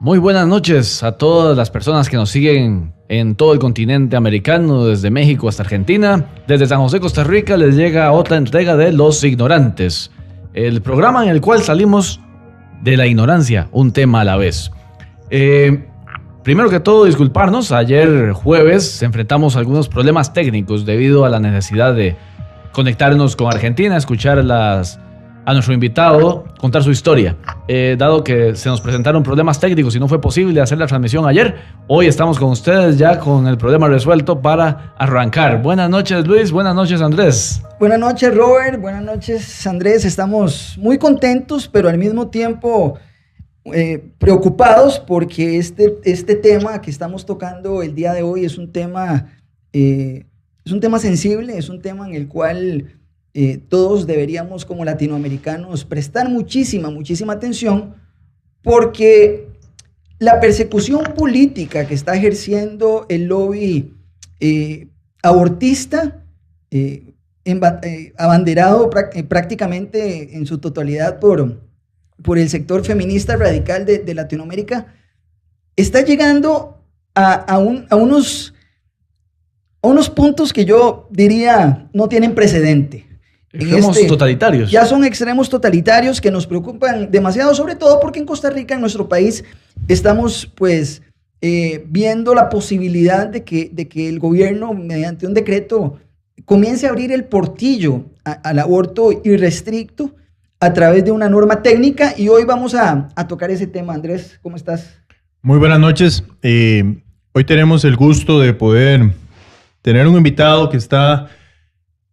Muy buenas noches a todas las personas que nos siguen en todo el continente americano, desde México hasta Argentina. Desde San José, Costa Rica, les llega otra entrega de Los Ignorantes, el programa en el cual salimos de la ignorancia, un tema a la vez. Primero que todo, disculparnos, ayer jueves enfrentamos algunos problemas técnicos debido a la necesidad de conectarnos con Argentina, escuchar a nuestro invitado contar su historia. Dado que se nos presentaron problemas técnicos y no fue posible hacer la transmisión ayer, hoy estamos con ustedes ya con el problema resuelto para arrancar. Buenas noches, Luis. Buenas noches, Andrés. Buenas noches, Robert. Buenas noches, Andrés. Estamos muy contentos, pero al mismo tiempo preocupados porque este tema que estamos tocando el día de hoy es un tema sensible, es un tema en el cual todos deberíamos como latinoamericanos prestar muchísima atención, porque la persecución política que está ejerciendo el lobby abortista, abanderado prácticamente en su totalidad por el sector feminista radical de Latinoamérica, está llegando a unos puntos que yo diría no tienen precedente. Extremos totalitarios. Ya son extremos totalitarios que nos preocupan demasiado, sobre todo porque en Costa Rica, en nuestro país, estamos pues viendo la posibilidad de que el gobierno, mediante un decreto, comience a abrir el portillo al aborto irrestricto a través de una norma técnica, y hoy vamos a tocar ese tema. Andrés, ¿cómo estás? Muy buenas noches. Hoy tenemos el gusto de poder tener un invitado que está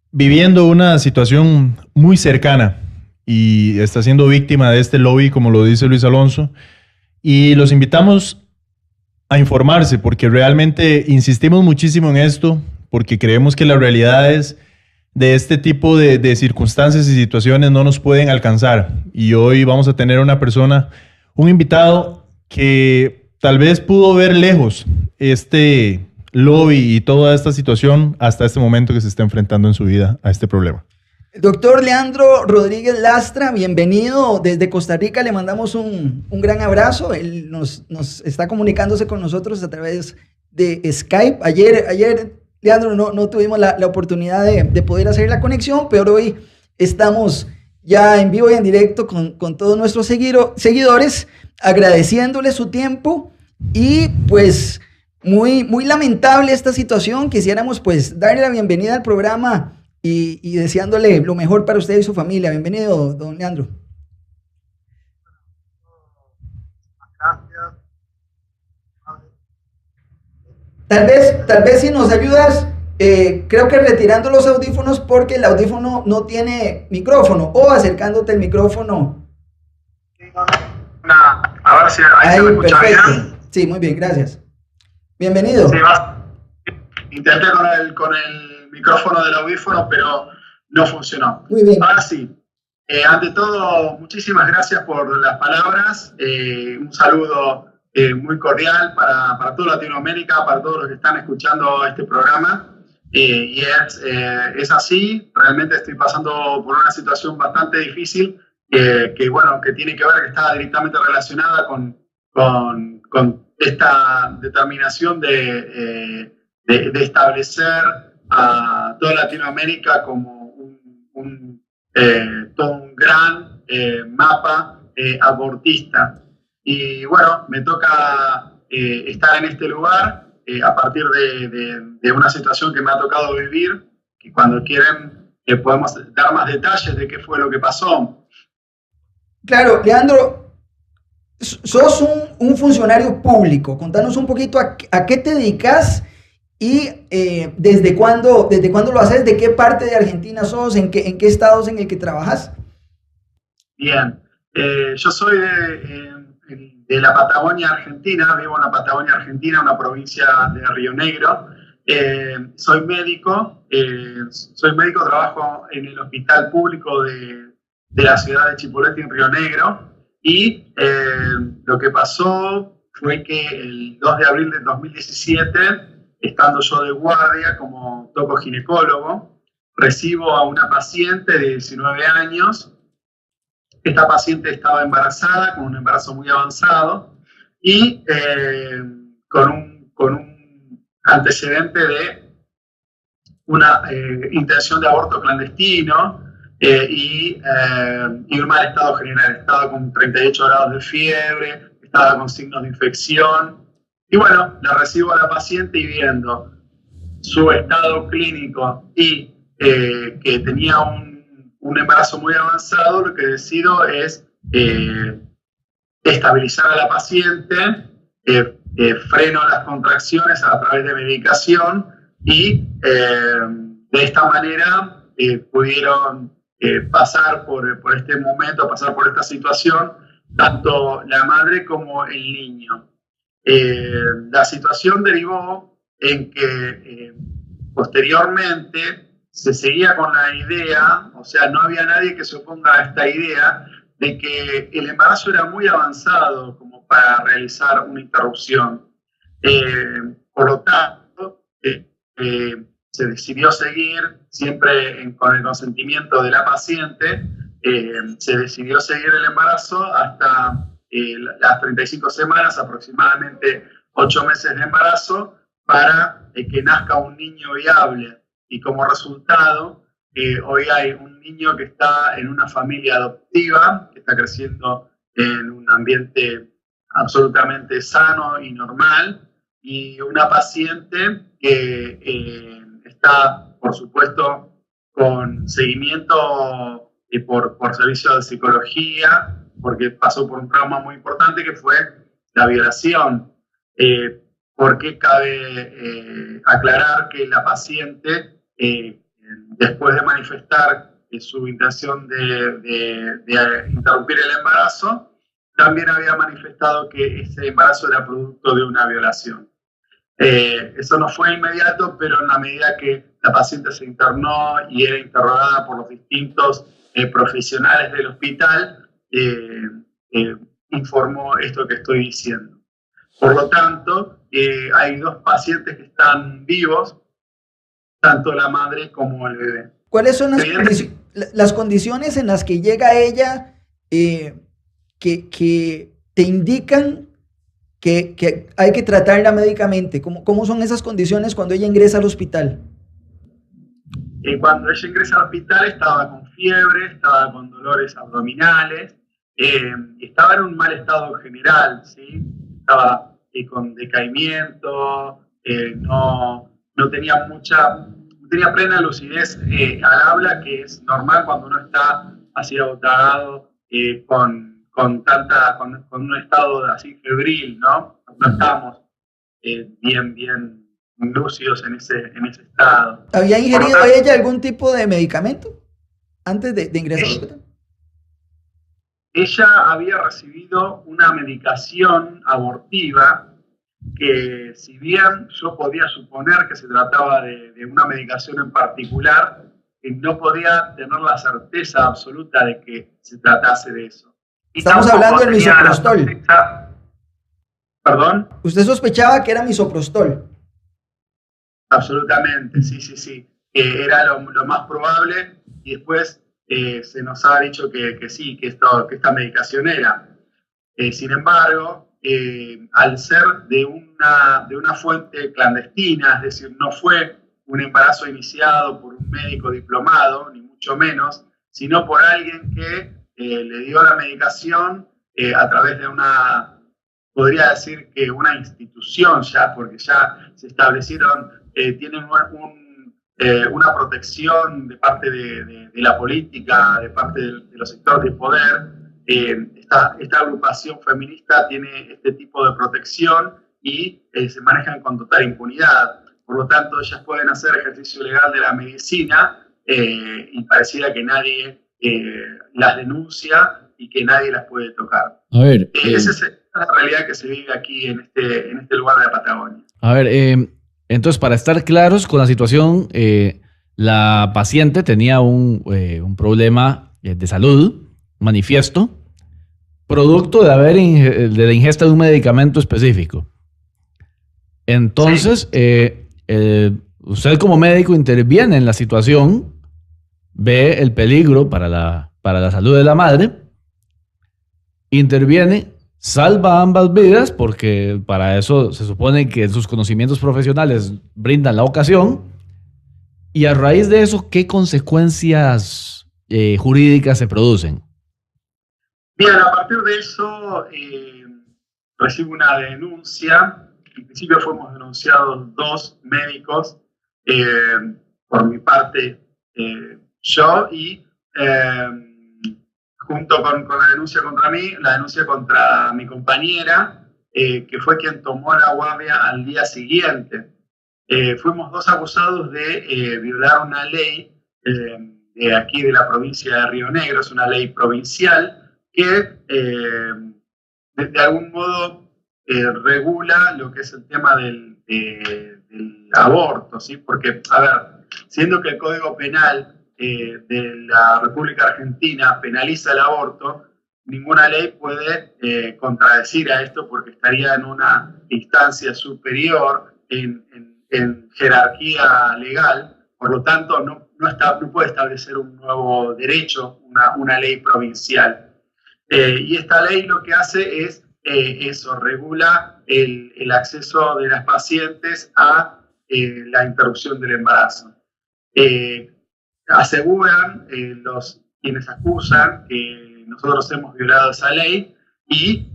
viviendo una situación muy cercana y está siendo víctima de este lobby, como lo dice Luis Alonso, y los invitamos a informarse porque realmente insistimos muchísimo en esto, porque creemos que las realidades de este tipo de circunstancias y situaciones no nos pueden alcanzar. Y hoy vamos a tener un invitado que tal vez pudo ver lejos este lobby y toda esta situación hasta este momento que se está enfrentando en su vida a este problema. Doctor Leandro Rodríguez Lastra, bienvenido desde Costa Rica. Le mandamos un gran abrazo. Él nos está comunicándose con nosotros a través de Skype. Ayer Leandro, no tuvimos la oportunidad de poder hacer la conexión, pero hoy estamos ya en vivo y en directo con todos nuestros seguidores, agradeciéndole su tiempo y pues muy lamentable esta situación. Quisiéramos pues darle la bienvenida al programa y deseándole lo mejor para usted y su familia. Bienvenido, don Leandro. Gracias. Tal vez si nos ayudas, creo que retirando los audífonos, porque el audífono no tiene micrófono, o acercándote el micrófono. A ver si ahí se me escucha bien. Sí, muy bien, gracias. Bienvenido. Sí, intenté con el micrófono del audífono, pero no funcionó. Muy bien. Ahora sí. Ante todo, muchísimas gracias por las palabras. Un saludo muy cordial para toda Latinoamérica, para todos los que están escuchando este programa. Y es así. Realmente estoy pasando por una situación bastante difícil que tiene que ver, que está directamente relacionada con esta determinación de establecer a toda Latinoamérica como todo un gran mapa abortista. Y bueno, me toca estar en este lugar a partir de una situación que me ha tocado vivir, y cuando quieren podemos dar más detalles de qué fue lo que pasó. Claro, Leandro, sos un funcionario público. Contanos un poquito a qué te dedicas y desde cuándo lo haces, de qué parte de Argentina sos, en qué estados en el que trabajas. Bien, yo soy de la Patagonia Argentina, vivo en la Patagonia Argentina, una provincia de Río Negro. Soy médico, trabajo en el hospital público de la ciudad de Chipoleti, en Río Negro. Y lo que pasó fue que el 2 de abril del 2017, estando yo de guardia como tocoginecólogo, recibo a una paciente de 19 años. Esta paciente estaba embarazada, con un embarazo muy avanzado, y con un antecedente de una intención de aborto clandestino y un mal estado general. Estaba con 38 grados de fiebre, estaba con signos de infección. Y bueno, la recibo a la paciente y viendo su estado clínico y que tenía un embarazo muy avanzado, lo que decido es estabilizar a la paciente, freno las contracciones a través de medicación y de esta manera pudieron pasar por este momento, pasar por esta situación, tanto la madre como el niño. La situación derivó en que posteriormente se seguía con la idea, o sea, no había nadie que se oponga a esta idea de que el embarazo era muy avanzado como para realizar una interrupción. Por lo tanto, se decidió seguir, siempre con el consentimiento de la paciente, se decidió seguir el embarazo hasta las 35 semanas, aproximadamente 8 meses de embarazo, para que nazca un niño viable. Y como resultado, hoy hay un niño que está en una familia adoptiva, que está creciendo en un ambiente absolutamente sano y normal, y una paciente que está, por supuesto, con seguimiento por servicio de psicología, porque pasó por un trauma muy importante que fue la violación. Porque cabe aclarar que la paciente, después de manifestar su intención de interrumpir el embarazo, también había manifestado que ese embarazo era producto de una violación. Eso no fue inmediato, pero en la medida que la paciente se internó y era interrogada por los distintos profesionales del hospital, informó esto que estoy diciendo. Por lo tanto, hay 2 pacientes que están vivos, tanto la madre como el bebé. ¿Cuáles son las condiciones en las que llega ella que te indican que hay que tratarla médicamente? ¿Cómo son esas condiciones cuando ella ingresa al hospital? Cuando ella ingresa al hospital estaba con fiebre, estaba con dolores abdominales, estaba en un mal estado general, ¿sí? Estaba con decaimiento, no tenía plena lucidez al habla, que es normal cuando uno está así agotado, con un estado así febril, ¿no? No estábamos bien lúcidos en ese estado. ¿Había ingerido ella algún tipo de medicamento antes de ingresar al hospital? Ella había recibido una medicación abortiva que, si bien yo podía suponer que se trataba de una medicación en particular, no podía tener la certeza absoluta de que se tratase de eso. Y estamos hablando del misoprostol. ¿Perdón? ¿Usted sospechaba que era misoprostol? Absolutamente, sí. Era lo más probable, y después se nos ha dicho que sí, que esta medicación era. Sin embargo, al ser de una fuente clandestina, es decir, no fue un embarazo iniciado por un médico diplomado, ni mucho menos, sino por alguien que le dio la medicación a través de podría decir que una institución ya, porque ya se establecieron, tienen una protección de parte de la política, de parte de los sectores de poder. Esta agrupación feminista tiene este tipo de protección y se manejan con total impunidad. Por lo tanto, ellas pueden hacer ejercicio legal de la medicina y pareciera que nadie las denuncia y que nadie las puede tocar. A ver, esa es la realidad que se vive aquí en este lugar de la Patagonia. A ver, entonces, para estar claros con la situación, la paciente tenía un problema de salud manifiesto, producto de de la ingesta de un medicamento específico. Entonces, sí. Usted como médico interviene en la situación, ve el peligro para la salud de la madre, interviene salva ambas vidas porque para eso se supone que sus conocimientos profesionales brindan la ocasión. Y a raíz de eso, ¿qué consecuencias jurídicas se producen? Bien, a partir de eso recibo una denuncia. En principio fuimos denunciados 2 médicos, por mi parte yo y junto con la denuncia contra mí, la denuncia contra mi compañera, que fue quien tomó la guardia al día siguiente. Fuimos 2 acusados de violar una ley de aquí de la provincia de Río Negro, es una ley provincial que de algún modo regula lo que es el tema del aborto, ¿sí? Porque, a ver, siendo que el Código Penal de la República Argentina penaliza el aborto, ninguna ley puede contradecir a esto porque estaría en una instancia superior en jerarquía legal, por lo tanto no puede establecer un nuevo derecho, una ley provincial. Y esta ley lo que hace es eso, regula el acceso de las pacientes a la interrupción del embarazo. Aseguran quienes acusan que nosotros hemos violado esa ley y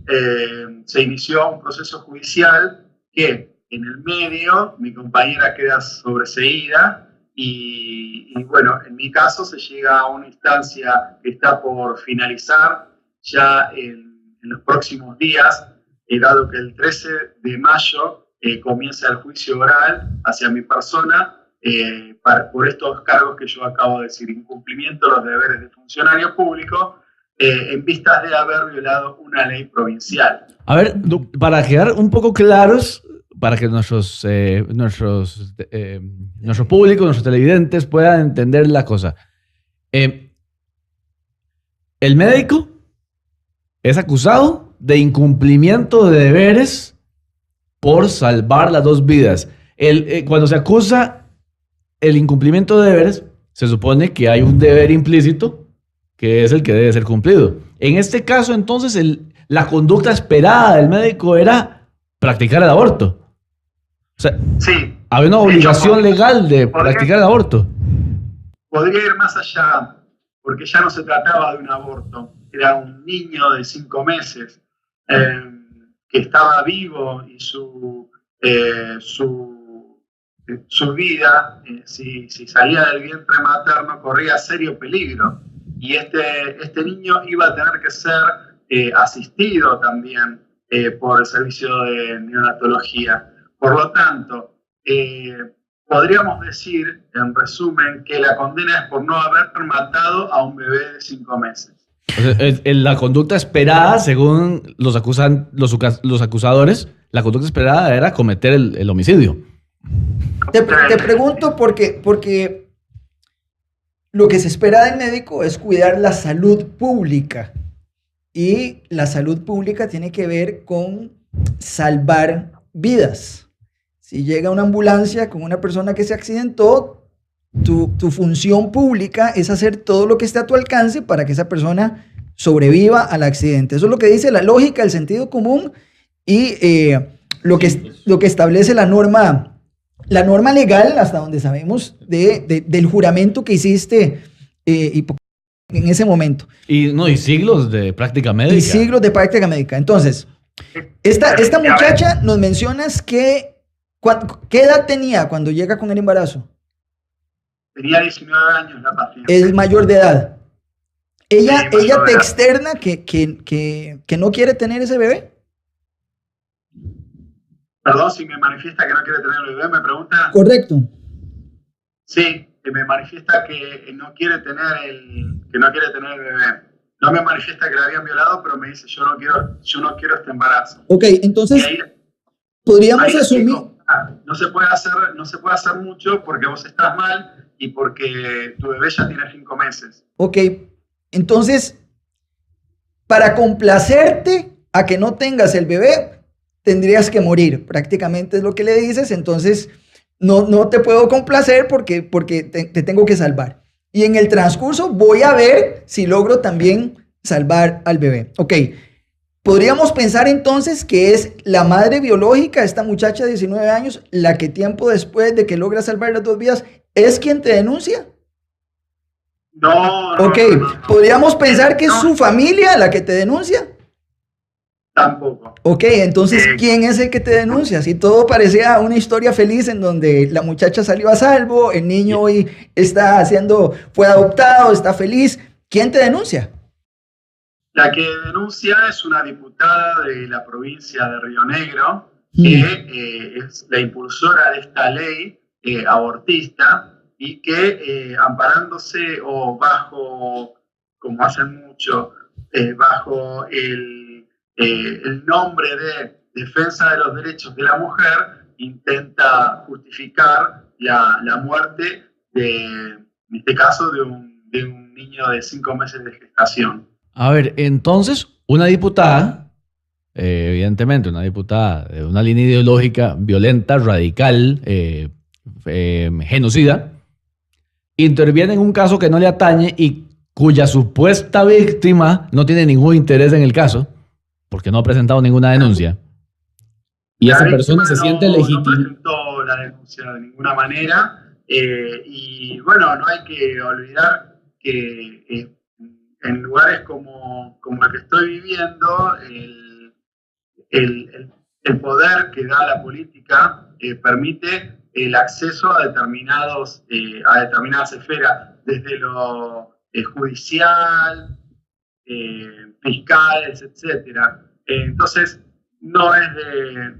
se inició un proceso judicial que en el medio mi compañera queda sobreseída y bueno, en mi caso se llega a una instancia que está por finalizar ya en los próximos días, dado que el 13 de mayo comienza el juicio oral hacia mi persona por estos cargos que yo acabo de decir, incumplimiento de los deberes de funcionario público en vistas de haber violado una ley provincial. A ver, para quedar un poco claros, para que nuestro público, nuestros televidentes puedan entender la cosa. El médico es acusado de incumplimiento de deberes por salvar las 2 vidas. Cuando se acusa el incumplimiento de deberes, se supone que hay un deber implícito que es el que debe ser cumplido. En este caso, entonces, la conducta esperada del médico era practicar el aborto. O sea, sí, había una obligación legal de practicar el aborto. Podría ir más allá, porque ya no se trataba de un aborto. Era un niño de 5 meses que estaba vivo y su vida, si salía del vientre materno, corría serio peligro. Y este niño iba a tener que ser asistido también por el servicio de neonatología. Por lo tanto, podríamos decir, en resumen, que la condena es por no haber matado a un bebé de 5 meses. O sea, la conducta esperada, según los acusadores, la conducta esperada era cometer el homicidio. Te pregunto porque lo que se espera del médico es cuidar la salud pública. Y la salud pública tiene que ver con salvar vidas. Si llega una ambulancia con una persona que se accidentó, tu función pública es hacer todo lo que esté a tu alcance para que esa persona sobreviva al accidente. Eso es lo que dice la lógica, el sentido común y lo que establece la norma legal, hasta donde sabemos, del juramento que hiciste en ese momento. Y siglos de práctica médica. Y siglos de práctica médica. Entonces, esta muchacha nos mencionas que ¿qué edad tenía cuando llega con el embarazo? Tenía 19 años la paciente. Es mayor de edad. ¿Ella te edad. externa que no quiere tener ese bebé? Perdón, si me manifiesta que no quiere tener el bebé, me pregunta. Correcto. Sí, que me manifiesta que no quiere tener el bebé. No me manifiesta que la habían violado, pero me dice yo no quiero este embarazo. Ok, entonces Ahí, podríamos asumir. digo, no se puede hacer mucho porque vos estás mal y porque tu bebé ya tiene 5 meses. Ok, entonces, para complacerte a que no tengas el bebé, tendrías que morir. Prácticamente es lo que le dices. Entonces, no te puedo complacer porque te tengo que salvar. Y en el transcurso voy a ver si logro también salvar al bebé. Ok, Podríamos pensar entonces que es la madre biológica, esta muchacha de 19 años, la que tiempo después de que logra salvar las 2 vidas, es quien te denuncia. No. Ok, ¿podríamos pensar que es su familia la que te denuncia? Tampoco. Ok, entonces, ¿quién es el que te denuncia? Si todo parecía una historia feliz en donde la muchacha salió a salvo, el niño hoy fue adoptado, está feliz, ¿quién te denuncia? La que denuncia es una diputada de la provincia de Río Negro, que es la impulsora de esta ley abortista y que amparándose o bajo, como hacen mucho, bajo el nombre de defensa de los derechos de la mujer, intenta justificar la muerte en este caso, de un niño de 5 meses de gestación. A ver, entonces, una diputada, evidentemente, una diputada de una línea ideológica violenta, radical, genocida, interviene en un caso que no le atañe y cuya supuesta víctima no tiene ningún interés en el caso, porque no ha presentado ninguna denuncia. Y esa persona se siente legítima. No presentó la denuncia de ninguna manera. Y bueno, no hay que olvidar que en lugares como el que estoy viviendo, el poder que da la política permite el acceso a determinadas esferas, desde lo judicial, fiscales, etc. Entonces, no es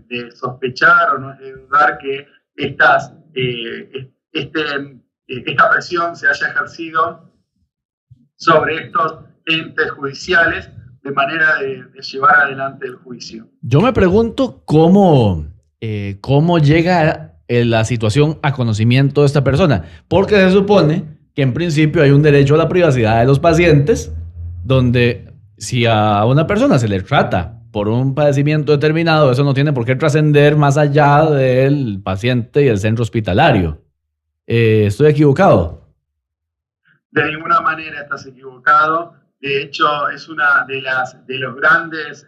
de sospechar o no es de dudar que esta presión se haya ejercido sobre estos entes judiciales de manera de llevar adelante el juicio. Yo me pregunto cómo llega la situación a conocimiento de esta persona, porque se supone que en principio hay un derecho a la privacidad de los pacientes, donde si a una persona se le trata por un padecimiento determinado, eso no tiene por qué trascender más allá del paciente y el centro hospitalario. ¿Estoy equivocado? De ninguna manera estás equivocado. De hecho, es una de los grandes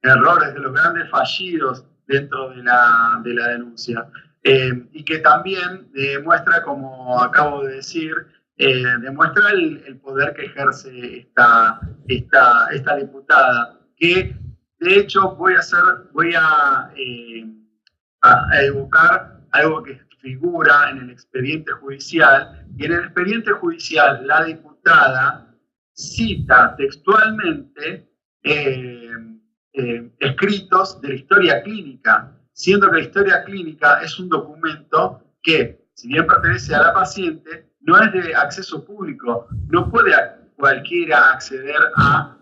errores, de los grandes fallidos dentro de la denuncia. Y que también demuestra, como acabo de decir, demuestra el poder que ejerce esta diputada, que de hecho voy a evocar algo que figura en el expediente judicial, y en el expediente judicial la diputada cita textualmente escritos de la historia clínica, siendo que la historia clínica es un documento que, si bien pertenece a la paciente, no es de acceso público. No puede cualquiera acceder a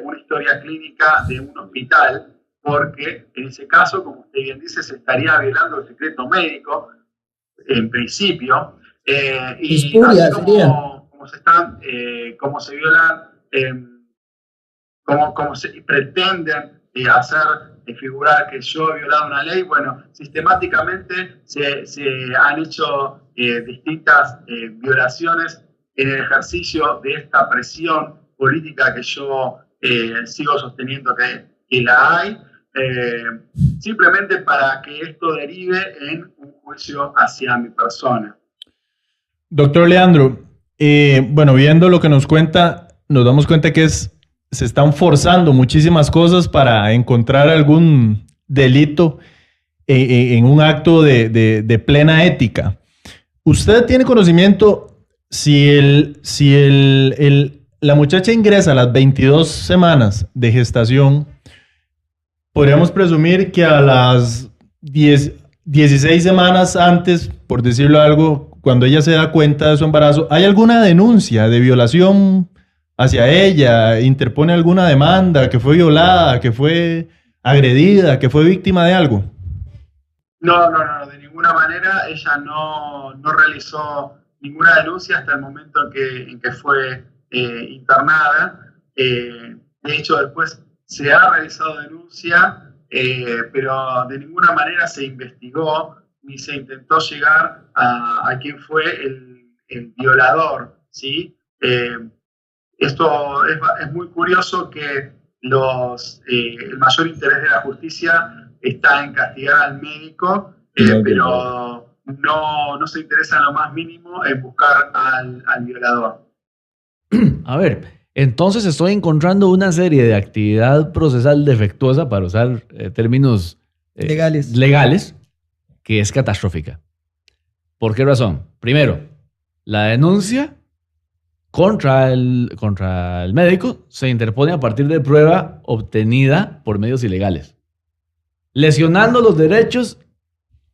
una historia clínica de un hospital, porque en ese caso, como usted bien dice, se estaría violando el secreto médico, en principio, y Espuria, así como se violan, como se pretenden hacer figurar que yo he violado una ley. Bueno, sistemáticamente se han hecho distintas violaciones en el ejercicio de esta presión política que yo sigo sosteniendo que la hay, simplemente para que esto derive en un juicio hacia mi persona. Doctor Leandro, bueno, viendo lo que nos cuenta, nos damos cuenta que se están forzando muchísimas cosas para encontrar algún delito en un acto de plena ética. ¿Usted tiene conocimiento si la muchacha ingresa a las 22 semanas de gestación? Podríamos presumir que a las 16 semanas antes, por decirlo algo, cuando ella se da cuenta de su embarazo, ¿hay alguna denuncia de violación hacia ella? ¿Interpone alguna demanda, que fue violada, que fue agredida, que fue víctima de algo? No, de ninguna manera. Ella no realizó ninguna denuncia hasta el momento en que fue internada. De hecho, después se ha realizado denuncia, pero de ninguna manera se investigó ni se intentó llegar a quién fue el violador, ¿sí? Esto es muy curioso, que el mayor interés de la justicia está en castigar al médico, pero no se interesa en lo más mínimo en buscar al violador. A ver, entonces estoy encontrando una serie de actividad procesal defectuosa, para usar términos legales, que es catastrófica. ¿Por qué razón? Primero, la denuncia contra el médico se interpone a partir de prueba obtenida por medios ilegales, lesionando los derechos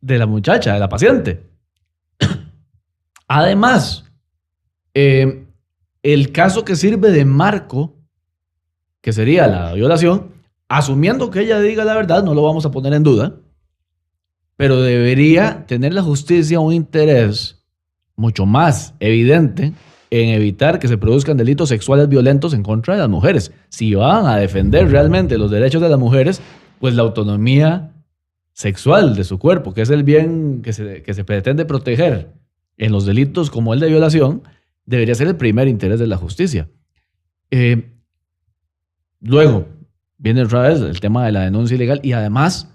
de la muchacha, de la paciente. Además, el caso que sirve de marco, que sería la violación, asumiendo que ella diga la verdad, no lo vamos a poner en duda, pero debería tener la justicia un interés mucho más evidente en evitar que se produzcan delitos sexuales violentos en contra de las mujeres. Si van a defender realmente los derechos de las mujeres, pues la autonomía sexual de su cuerpo, que es el bien que se pretende proteger en los delitos como el de violación, debería ser el primer interés de la justicia. Luego, viene otra vez el tema de la denuncia ilegal, y además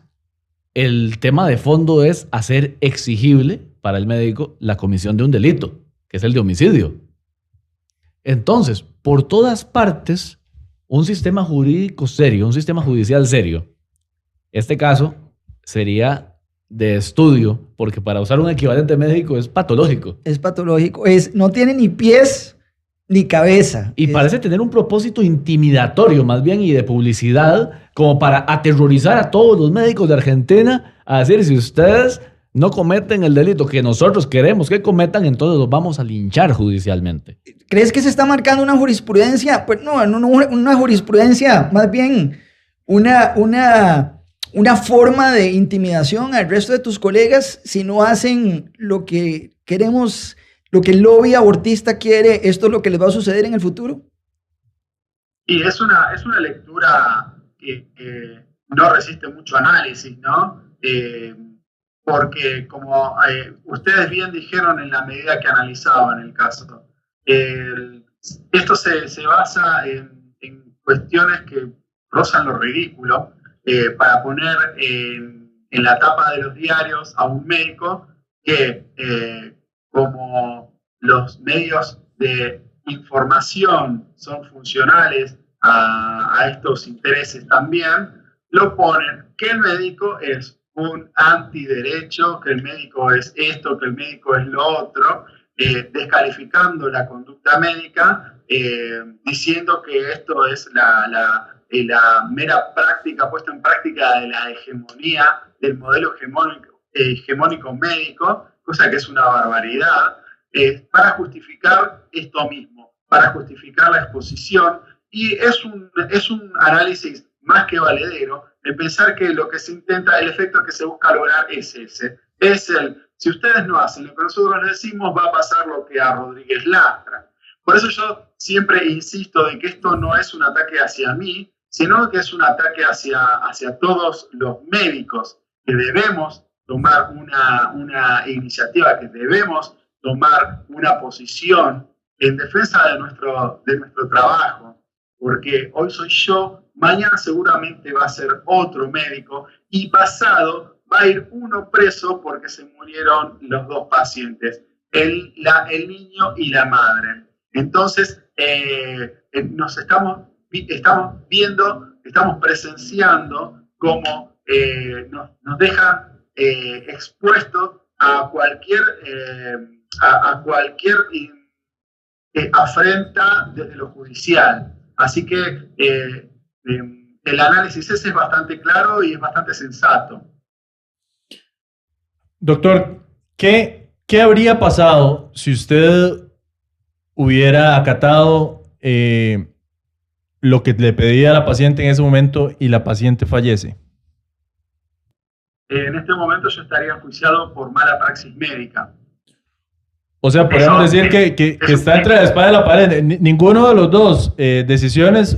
el tema de fondo es hacer exigible para el médico la comisión de un delito, que es el de homicidio. Entonces, por todas partes, un sistema jurídico serio, un sistema judicial serio, este caso sería de estudio, porque para usar un equivalente médico es patológico. Es patológico, no tiene ni pies ni cabeza. Y parece tener un propósito intimidatorio más bien, y de publicidad, como para aterrorizar a todos los médicos de Argentina, a decir, si ustedes no cometen el delito que nosotros queremos que cometan, entonces los vamos a linchar judicialmente. ¿Crees que se está marcando una jurisprudencia? Pues no una jurisprudencia, más bien una forma de intimidación al resto de tus colegas si no hacen lo que queremos, lo que el lobby abortista quiere. ¿Esto es lo que les va a suceder en el futuro? Y es una lectura que no resiste mucho análisis, ¿no? Porque como ustedes bien dijeron en la medida que analizaban el caso, esto se basa en cuestiones que rozan lo ridículo, para poner en la tapa de los diarios a un médico que, como los medios de información son funcionales a estos intereses también, lo ponen que el médico es un antiderecho, que el médico es esto, que el médico es lo otro, descalificando la conducta médica, diciendo que esto es la mera práctica, puesta en práctica de la hegemonía, del modelo hegemónico médico, cosa que es una barbaridad, para justificar esto mismo, para justificar la exposición, y es un análisis más que valedero el pensar que lo que se intenta, el efecto que se busca lograr es ese. Si ustedes no hacen lo que nosotros les decimos, va a pasar lo que a Rodríguez Lastra. Por eso yo siempre insisto de que esto no es un ataque hacia mí, sino que es un ataque hacia todos los médicos, que debemos tomar una iniciativa, que debemos tomar una posición en defensa de nuestro trabajo, porque hoy soy yo, mañana seguramente va a ser otro médico, y pasado va a ir uno preso porque se murieron los dos pacientes, el niño y la madre. Entonces, nos estamos viendo, estamos presenciando cómo nos dejan expuestos a cualquier afrenta desde lo judicial. Así que el análisis ese es bastante claro y es bastante sensato. Doctor, ¿qué habría pasado si usted hubiera acatado lo que le pedía a la paciente en ese momento y la paciente fallece? En este momento yo estaría enjuiciado por mala praxis médica. O sea, podemos decir que está entre la espada y la pared. Ninguno de los dos decisiones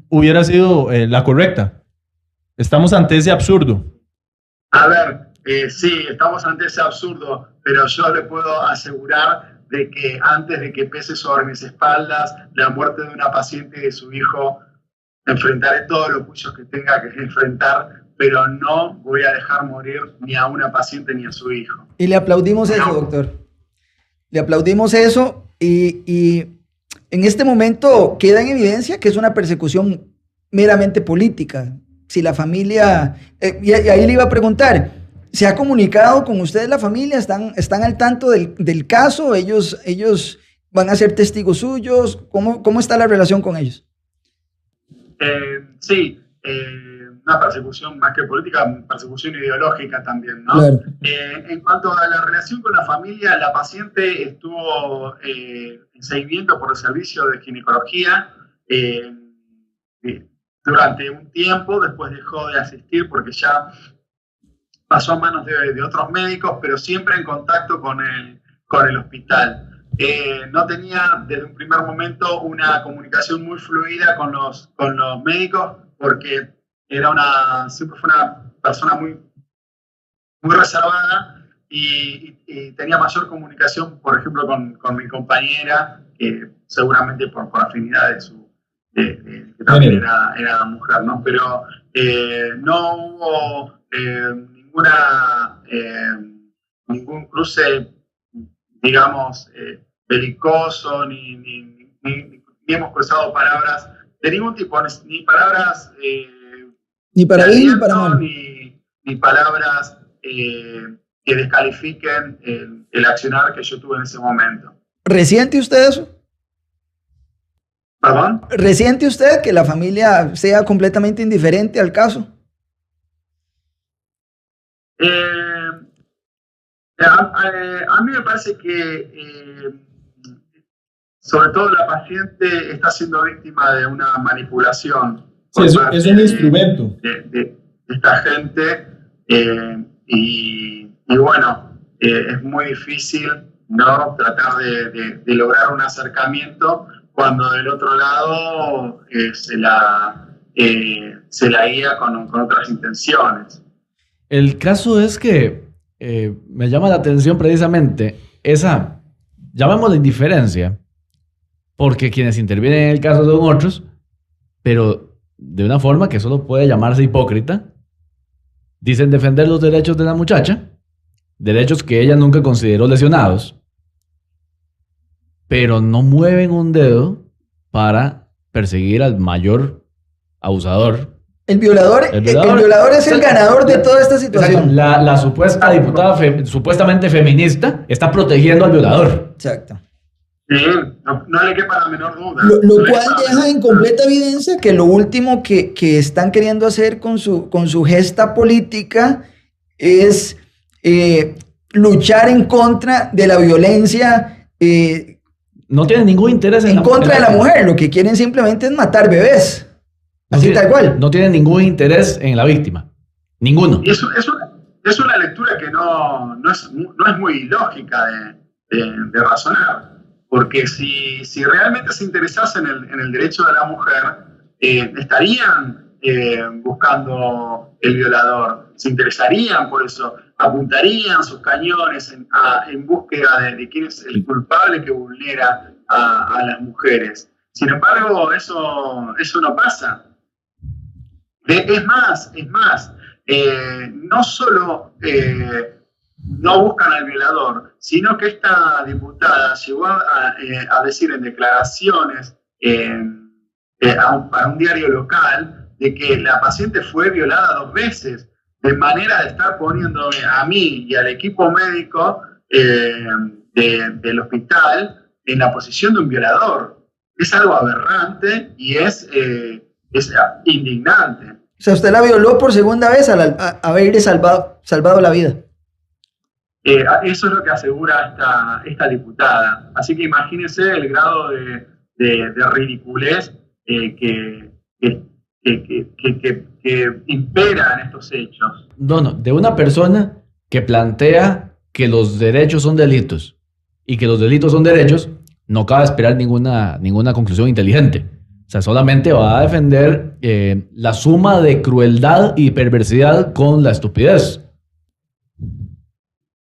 hubiera sido la correcta. Estamos ante ese absurdo. A ver, sí, estamos ante ese absurdo, pero yo le puedo asegurar de que antes de que pese sobre mis espaldas la muerte de una paciente y de su hijo, enfrentaré todos los juicios que tenga que enfrentar, pero no voy a dejar morir ni a una paciente ni a su hijo. Y le aplaudimos eso, doctor. Le aplaudimos eso y en este momento queda en evidencia que es una persecución meramente política. Si la familia... y ahí le iba a preguntar, ¿se ha comunicado con ustedes la familia? ¿Están al tanto del caso? ¿Ellos van a ser testigos suyos? ¿Cómo está la relación con ellos? Sí, una persecución más que política, persecución ideológica también, ¿no? Claro. En cuanto a la relación con la familia, la paciente estuvo en seguimiento por el servicio de ginecología durante un tiempo, después dejó de asistir porque ya pasó a manos de otros médicos, pero siempre en contacto con el hospital. No tenía desde un primer momento una comunicación muy fluida con los médicos porque siempre fue una persona muy reservada y tenía mayor comunicación, por ejemplo, con mi compañera, que seguramente por afinidad que también era mujer, ¿no? Pero no hubo ningún cruce, digamos, belicoso, ni hemos cruzado palabras de ningún tipo, ni palabras ni para bien ni para mal, ni palabras que descalifiquen el accionar que yo tuve en ese momento. ¿Resiente usted eso? ¿Perdón? ¿Resiente usted que la familia sea completamente indiferente al caso? A mí me parece que sobre todo la paciente está siendo víctima de una manipulación. Sí, es un instrumento. De esta gente y bueno, es muy difícil, ¿no?, tratar de lograr un acercamiento cuando del otro lado se la guía con otras intenciones. El caso es que me llama la atención precisamente esa, llamémosla indiferencia, porque quienes intervienen en el caso son otros, pero de una forma que solo puede llamarse hipócrita. Dicen defender los derechos de la muchacha, derechos que ella nunca consideró lesionados, pero no mueven un dedo para perseguir al mayor abusador. El violador es el ganador de toda esta situación. La supuesta diputada supuestamente feminista está protegiendo al violador. Exacto. Sí, no le quepa la menor duda. Lo cual deja en completa evidencia que lo último que están queriendo hacer con su gesta política es luchar en contra de la violencia. No tienen ningún interés en contra de la mujer. Lo que quieren simplemente es matar bebés. Así tal cual. No tienen ningún interés en la víctima. Ninguno. Y es una lectura que no es muy lógica de razonar. Porque si realmente se interesasen en el derecho de la mujer, estarían buscando el violador, se interesarían por eso, apuntarían sus cañones en búsqueda de quién es el culpable que vulnera a las mujeres. Sin embargo, eso no pasa. Es más, no solo no buscan al violador, sino que esta diputada llegó a decir en declaraciones para un diario local de que la paciente fue violada 2 veces, de manera de estar poniéndome a mí y al equipo médico del hospital en la posición de un violador. Es algo aberrante y es indignante. O sea, usted la violó por segunda vez al haberle salvado la vida. Eso es lo que asegura esta diputada. Así que imagínense el grado de ridiculez que impera en estos hechos. No, de una persona que plantea que los derechos son delitos y que los delitos son derechos, no cabe esperar ninguna conclusión inteligente. O sea, solamente va a defender la suma de crueldad y perversidad con la estupidez.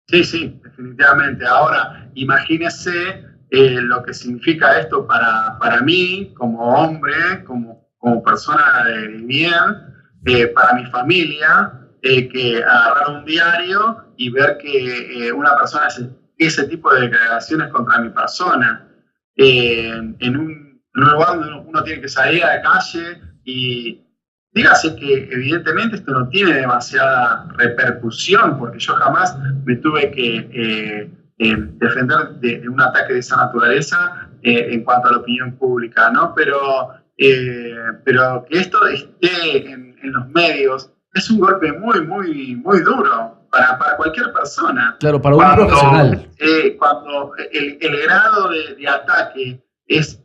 Sí, definitivamente. Ahora, imagínese lo que significa esto para mí, como hombre, como como persona de bien, para mi familia, que agarrar un diario y ver que una persona hace ese tipo de declaraciones contra mi persona, en un lugar donde uno tiene que salir a la calle y dígase que evidentemente esto no tiene demasiada repercusión, porque yo jamás me tuve que defender de un ataque de esa naturaleza en cuanto a la opinión pública, ¿no? Pero que esto esté en los medios es un golpe muy duro para cualquier persona. Claro, para un profesional. Cuando el grado de ataque es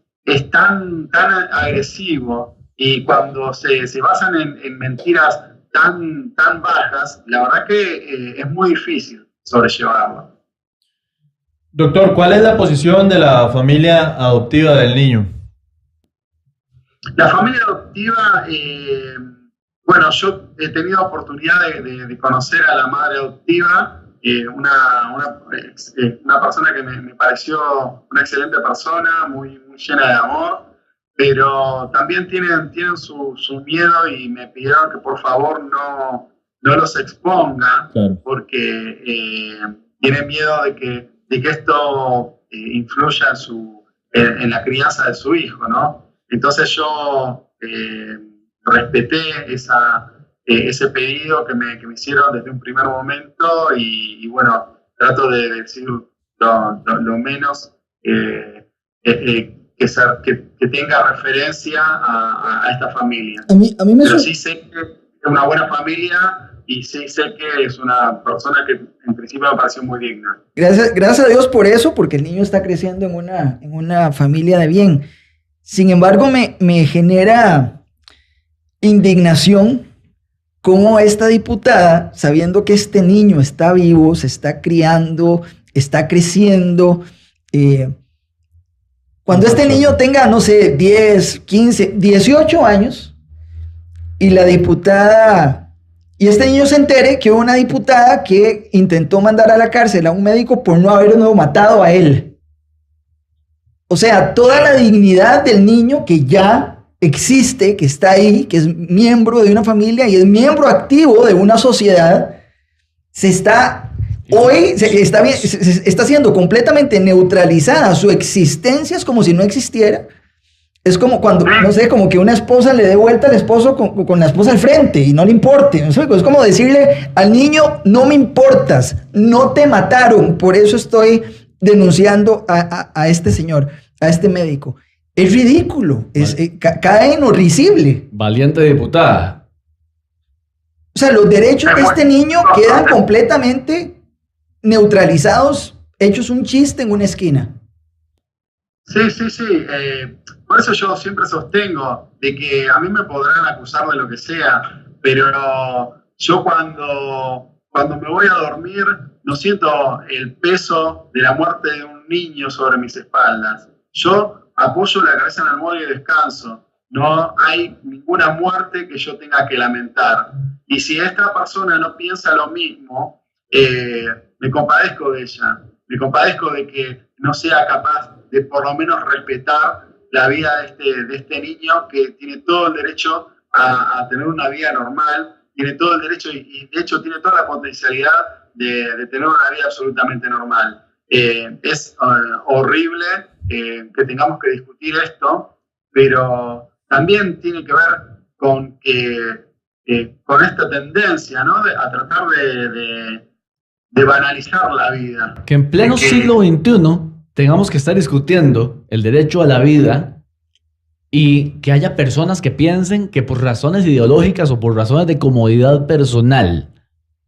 tan agresivo y cuando se basan en mentiras tan bajas, la verdad que es muy difícil sobrellevarlo. Doctor, ¿cuál es la posición de la familia adoptiva del niño? La familia adoptiva, bueno, yo he tenido oportunidad de conocer a la madre adoptiva, una persona que me pareció una excelente persona, muy llena de amor, pero también tienen su miedo y me pidieron que por favor no los exponga, claro, porque tienen miedo de que esto influya en la crianza de su hijo, ¿no? Entonces yo respeté ese pedido que me hicieron desde un primer momento y bueno, trato de decir lo menos que tenga referencia a esta familia. A mí me Pero sí sé que es una buena familia y sí sé que es una persona que en principio me pareció muy digna. Gracias a Dios por eso, porque el niño está creciendo en una familia de bien. Sin embargo, me genera indignación cómo esta diputada, sabiendo que este niño está vivo, se está criando, está creciendo, cuando este niño tenga, no sé, 10, 15, 18 años, y la diputada, y este niño se entere que hubo una diputada que intentó mandar a la cárcel a un médico por no haberlo matado a él. O sea, toda la dignidad del niño que ya existe, que está ahí, que es miembro de una familia y es miembro activo de una sociedad, está siendo completamente neutralizada. Su existencia es como si no existiera. Es como cuando, no sé, como que una esposa le dé vuelta al esposo con la esposa al frente y no le importe. ¿No? Es como decirle al niño, no me importas, no te mataron, por eso estoy denunciando a este señor, a este médico. Es ridículo, cae en lo risible. Valiente diputada. O sea, los derechos de este niño quedan completamente neutralizados, hechos un chiste en una esquina. Sí. Por eso yo siempre sostengo de que a mí me podrán acusar de lo que sea, pero yo cuando me voy a dormir no siento el peso de la muerte de un niño sobre mis espaldas. Yo apoyo la cabeza en el almohada y descanso. No hay ninguna muerte que yo tenga que lamentar. Y si esta persona no piensa lo mismo, me compadezco de ella. Me compadezco de que no sea capaz de por lo menos respetar la vida de este niño que tiene todo el derecho a tener una vida normal, tiene todo el derecho y de hecho tiene toda la potencialidad de tener una vida absolutamente normal. Es horrible que tengamos que discutir esto, pero también tiene que ver con esta tendencia, ¿no? A tratar de banalizar la vida. Que en pleno siglo XXI tengamos que estar discutiendo el derecho a la vida y que haya personas que piensen que por razones ideológicas o por razones de comodidad personal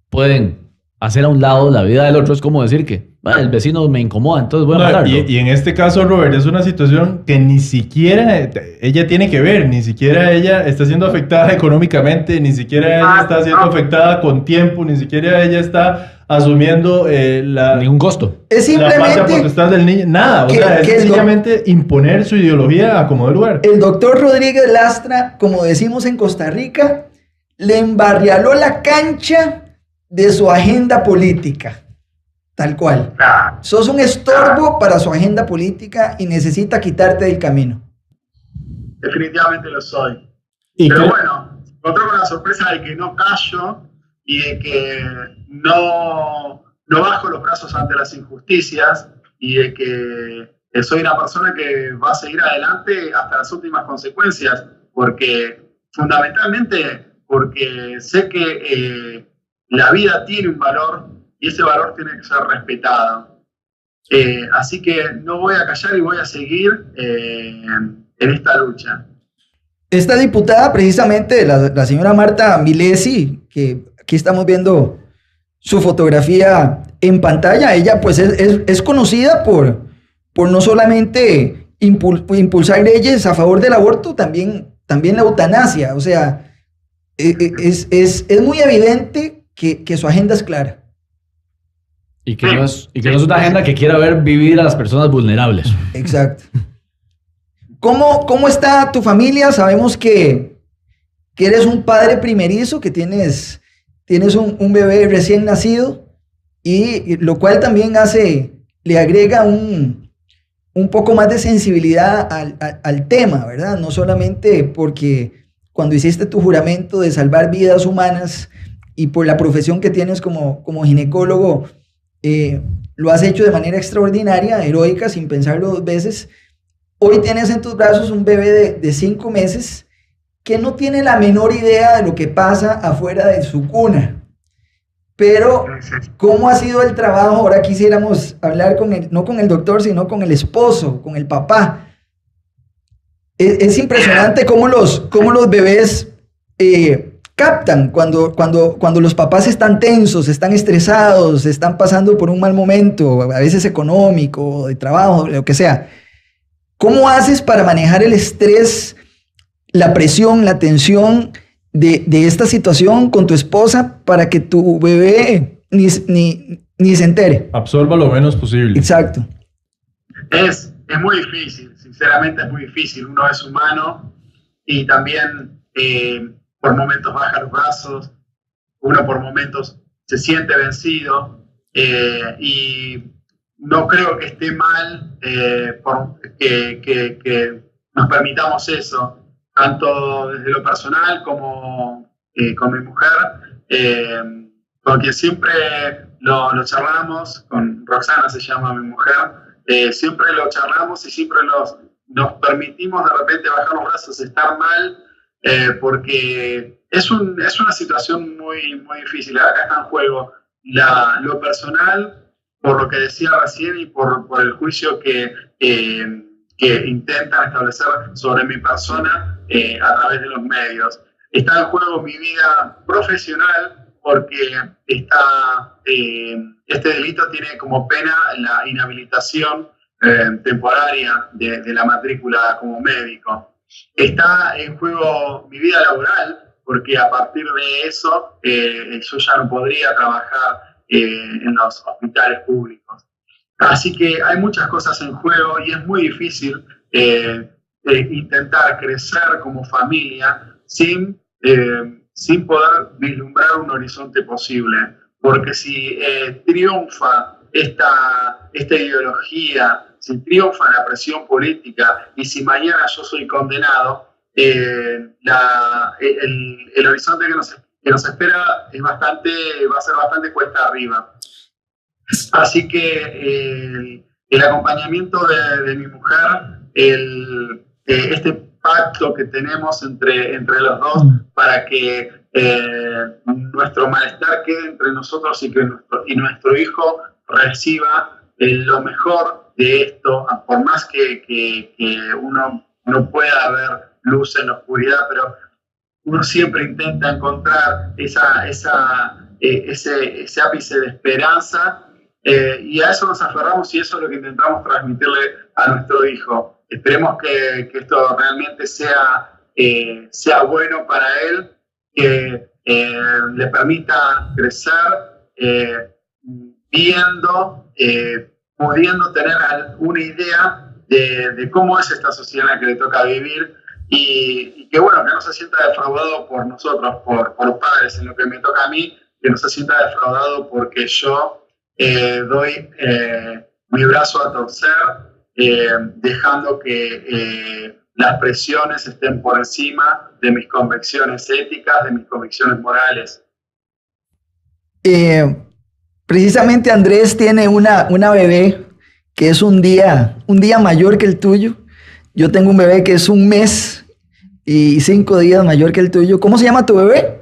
pueden hacer a un lado la vida del otro. Es como decir que el vecino me incomoda, entonces voy a matarlo. Y en este caso, Robert, es una situación que ni siquiera ella tiene que ver, ni siquiera ella está siendo afectada económicamente, ni siquiera ella está siendo afectada con tiempo, ni siquiera ella está asumiendo ningún costo. Es simplemente la patria potestad del niño. Nada, o sea, es sencillamente imponer su ideología a como de lugar. El doctor Rodríguez Lastra, como decimos en Costa Rica, le embarrialó la cancha de su agenda política. Tal cual. Sos un estorbo para su agenda política y necesita quitarte del camino. Definitivamente lo soy. Pero bueno, encontré con la sorpresa de que no callo y de que no bajo los brazos ante las injusticias y de que soy una persona que va a seguir adelante hasta las últimas consecuencias, fundamentalmente porque sé que la vida tiene un valor y ese valor tiene que ser respetado. Así que no voy a callar y voy a seguir en esta lucha. Esta diputada, precisamente, la señora Marta Milesi, que aquí estamos viendo su fotografía en pantalla, ella pues es conocida por no solamente impulsar leyes a favor del aborto, también la eutanasia. O sea, es muy evidente que su agenda es clara. Y que no es una agenda que quiera ver vivir a las personas vulnerables. Exacto. ¿Cómo está tu familia? Sabemos que eres un padre primerizo, que tienes un bebé recién nacido, y lo cual también le agrega un poco más de sensibilidad al tema, ¿verdad? No solamente porque cuando hiciste tu juramento de salvar vidas humanas y por la profesión que tienes como ginecólogo, lo has hecho de manera extraordinaria, heroica, sin pensarlo dos veces. Hoy tienes en tus brazos un bebé de 5 meses que no tiene la menor idea de lo que pasa afuera de su cuna. Pero, ¿cómo ha sido el trabajo? Ahora quisiéramos hablar no con el doctor, sino con el esposo, con el papá. Es impresionante cómo los bebés captan cuando los papás están tensos, están estresados, están pasando por un mal momento, a veces económico, de trabajo, lo que sea. ¿Cómo haces para manejar el estrés, la presión, la tensión de esta situación con tu esposa para que tu bebé ni se entere? Absorba lo menos posible. Exacto. Es muy difícil, sinceramente es muy difícil. Uno es humano y también por momentos baja los brazos, uno por momentos se siente vencido y no creo que esté mal que nos permitamos eso, tanto desde lo personal como con mi mujer, con quien siempre lo charlamos, con Roxana se llama mi mujer, siempre lo charlamos y siempre nos permitimos de repente bajar los brazos, estar mal, porque es una situación muy, muy difícil. Acá está en juego lo personal, por lo que decía recién y por el juicio que intentan establecer sobre mi persona a través de los medios. Está en juego mi vida profesional porque este delito tiene como pena la inhabilitación temporaria de la matrícula como médico. Está en juego mi vida laboral porque a partir de eso yo ya no podría trabajar en los hospitales públicos. Así que hay muchas cosas en juego y es muy difícil intentar crecer como familia sin poder vislumbrar un horizonte posible. Porque si triunfa esta ideología, si triunfa la presión política y si mañana yo soy condenado, el horizonte que nos espera va a ser bastante cuesta arriba. Así que el acompañamiento de mi mujer, este pacto que tenemos entre los dos para que nuestro malestar quede entre nosotros y nuestro hijo reciba lo mejor de esto, por más que uno no pueda ver luz en la oscuridad, pero uno siempre intenta encontrar ese ápice de esperanza, y a eso nos aferramos y eso es lo que intentamos transmitirle a nuestro hijo. Esperemos que esto realmente sea bueno para él, que le permita crecer pudiendo tener una idea de cómo es esta sociedad en la que le toca vivir y que bueno, que no se sienta defraudado por nosotros, por los padres, en lo que me toca a mí, que no se sienta defraudado porque yo doy mi brazo a torcer, dejando que las presiones estén por encima de mis convicciones éticas, de mis convicciones morales. Precisamente Andrés tiene una bebé que es un día mayor que el tuyo. Yo tengo un bebé que es 1 mes y 5 días mayor que el tuyo. ¿Cómo se llama tu bebé?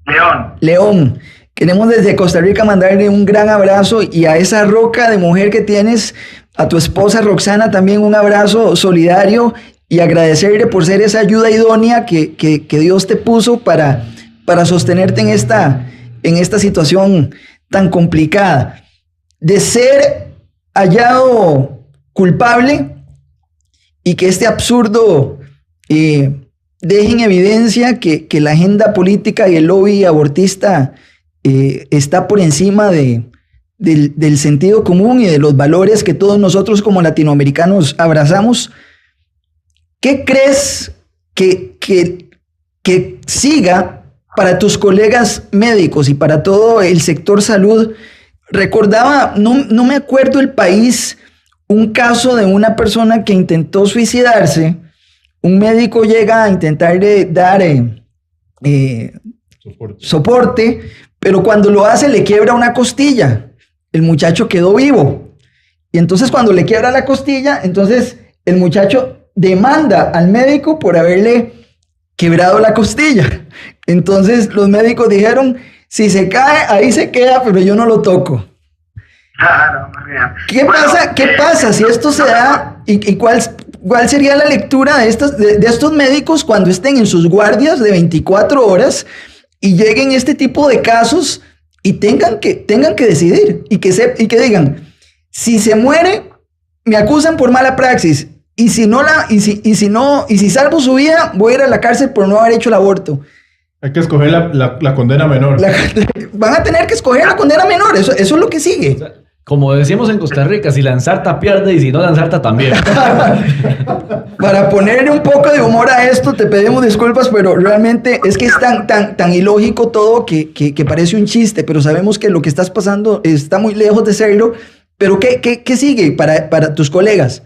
León. León. Queremos desde Costa Rica mandarle un gran abrazo y a esa roca de mujer que tienes, a tu esposa Roxana, también un abrazo solidario y agradecerle por ser esa ayuda idónea que Dios te puso para sostenerte en esta situación tan complicada. De ser hallado culpable y que este absurdo deje en evidencia que la agenda política y el lobby abortista está por encima del sentido común y de los valores que todos nosotros como latinoamericanos abrazamos. ¿Qué crees que siga para tus colegas médicos y para todo el sector salud? Recordaba, no me acuerdo el país, un caso de una persona que intentó suicidarse. Un médico llega a intentarle dar soporte, pero cuando lo hace le quiebra una costilla. El muchacho quedó vivo. Y entonces cuando le quiebra la costilla, entonces el muchacho demanda al médico por haberle quebrado la costilla. Entonces los médicos dijeron, si se cae, ahí se queda, pero yo no lo toco. Claro, muy bien. ¿Qué pasa si esto se da? ¿Y cuál sería la lectura de estos médicos cuando estén en sus guardias de 24 horas y lleguen este tipo de casos y tengan que decidir y que digan, si se muere, me acusan por mala praxis, y si salvo su vida, voy a ir a la cárcel por no haber hecho el aborto? Hay que escoger la condena menor. Van a tener que escoger la condena menor, eso es lo que sigue. O sea, como decíamos en Costa Rica, si la ensarta pierde y si no la ensarta también. Para ponerle un poco de humor a esto, te pedimos disculpas, pero realmente es que es tan ilógico todo que parece un chiste, pero sabemos que lo que estás pasando está muy lejos de serlo. Pero ¿qué sigue para tus colegas?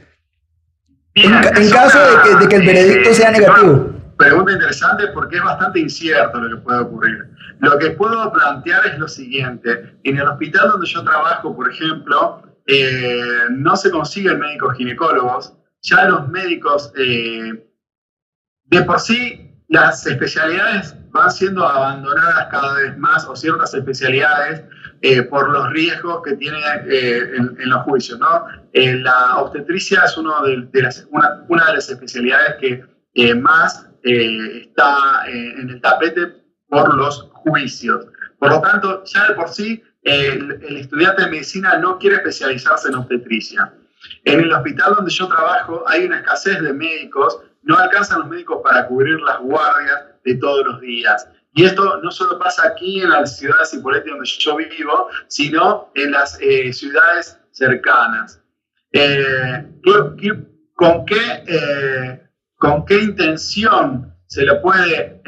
En caso de que el veredicto sea negativo. Pregunta interesante porque es bastante incierto lo que puede ocurrir. Lo que puedo plantear es lo siguiente. En el hospital donde yo trabajo, por ejemplo, no se consiguen médicos ginecólogos. Ya los médicos, de por sí, las especialidades van siendo abandonadas cada vez más, o ciertas especialidades, por los riesgos que tiene en los juicios, ¿no? La obstetricia es una de las especialidades que más está en el tapete por los juicios. Por lo tanto, ya de por sí, el estudiante de medicina no quiere especializarse en obstetricia. En el hospital donde yo trabajo hay una escasez de médicos, no alcanzan los médicos para cubrir las guardias de todos los días. Y esto no solo pasa aquí en las ciudades de Cipolletti donde yo vivo, sino en las ciudades cercanas. ¿Con qué intención se le puede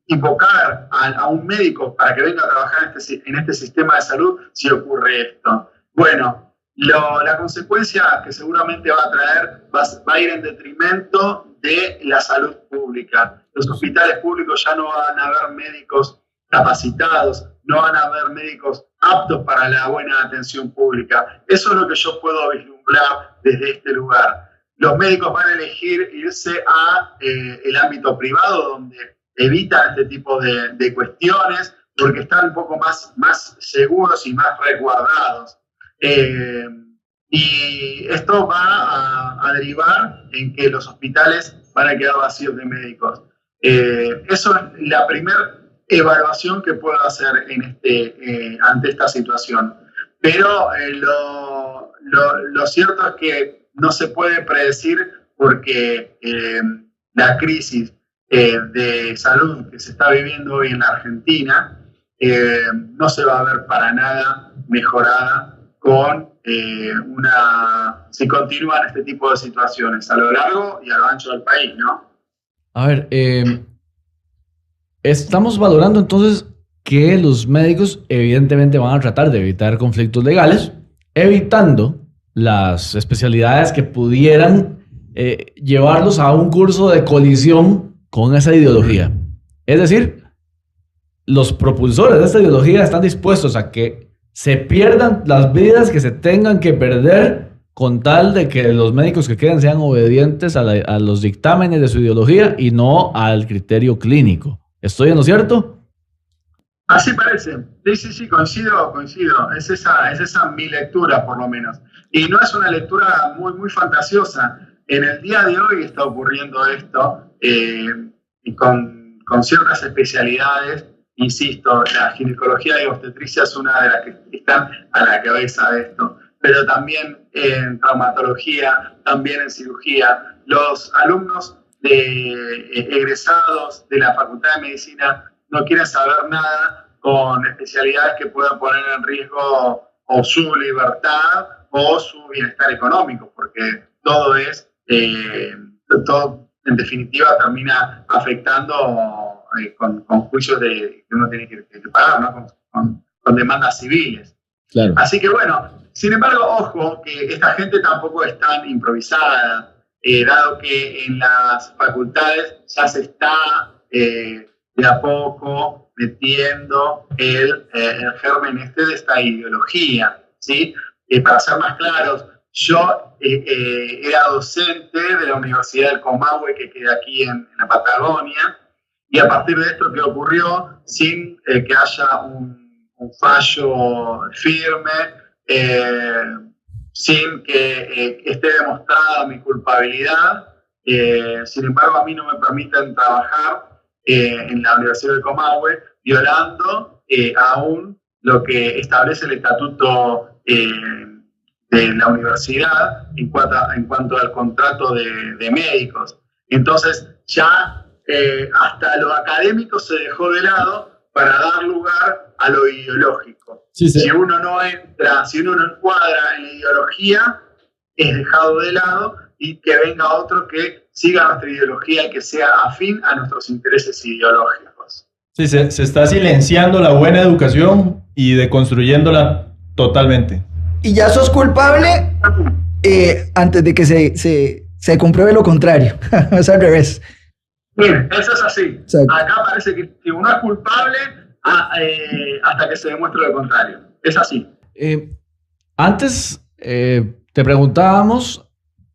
invocar a un médico para que venga a trabajar en este sistema de salud si ocurre esto? Bueno, la consecuencia que seguramente va a traer va a ir en detrimento de la salud pública. Los hospitales públicos ya no van a haber médicos capacitados, no van a haber médicos aptos para la buena atención pública. Eso es lo que yo puedo vislumbrar desde este lugar. Los médicos van a elegir irse a el ámbito privado, donde evitan este tipo de cuestiones, porque están un poco más seguros y más resguardados. Y esto va a derivar en que los hospitales van a quedar vacíos de médicos. Eso es la primera evaluación que puedo hacer ante esta situación. Pero lo cierto es que no se puede predecir porque la crisis de salud que se está viviendo hoy en la Argentina no se va a ver para nada mejorada si continúan este tipo de situaciones a lo largo y a lo ancho del país, ¿no? A ver, estamos valorando entonces que los médicos evidentemente van a tratar de evitar conflictos legales, evitando las especialidades que pudieran llevarlos a un curso de colisión con esa ideología. Es decir, los propulsores de esta ideología están dispuestos a que se pierdan las vidas que se tengan que perder con tal de que los médicos que queden sean obedientes a los dictámenes de su ideología y no al criterio clínico. ¿Estoy en lo cierto? Así parece. Sí, coincido. Es esa mi lectura, por lo menos. Y no es una lectura muy fantasiosa. En el día de hoy está ocurriendo esto y con ciertas especialidades. Insisto, la ginecología y obstetricia es una de las que están a la cabeza de esto, pero también en traumatología, también en cirugía. Los alumnos egresados de la Facultad de Medicina no quieren saber nada con especialidades que puedan poner en riesgo o su libertad o su bienestar económico, porque todo en definitiva termina afectando con juicios que uno tiene que pagar, ¿no? con demandas civiles. Claro. Así que bueno, sin embargo, ojo, que esta gente tampoco es tan improvisada, dado que en las facultades ya se está de a poco metiendo el germen de esta ideología, ¿sí? Para ser más claros, yo era docente de la Universidad del Comahue, que queda aquí en la Patagonia, y a partir de esto que ocurrió, sin que haya un fallo firme, sin que esté demostrada mi culpabilidad, sin embargo a mí no me permiten trabajar en la Universidad del Comahue, violando aún lo que establece el estatuto de la universidad en cuanto al contrato de médicos. Entonces ya hasta lo académico se dejó de lado para dar lugar a lo ideológico. Sí. Si uno no encuadra en la ideología, es dejado de lado y que venga otro que siga nuestra ideología y que sea afín a nuestros intereses ideológicos. Sí, se está silenciando la buena educación y deconstruyéndola totalmente. Y ya sos culpable antes de que se compruebe lo contrario. Es al revés. Bien, eso es así. Exacto. Acá parece que uno es culpable hasta que se demuestre lo contrario. Es así. Antes te preguntábamos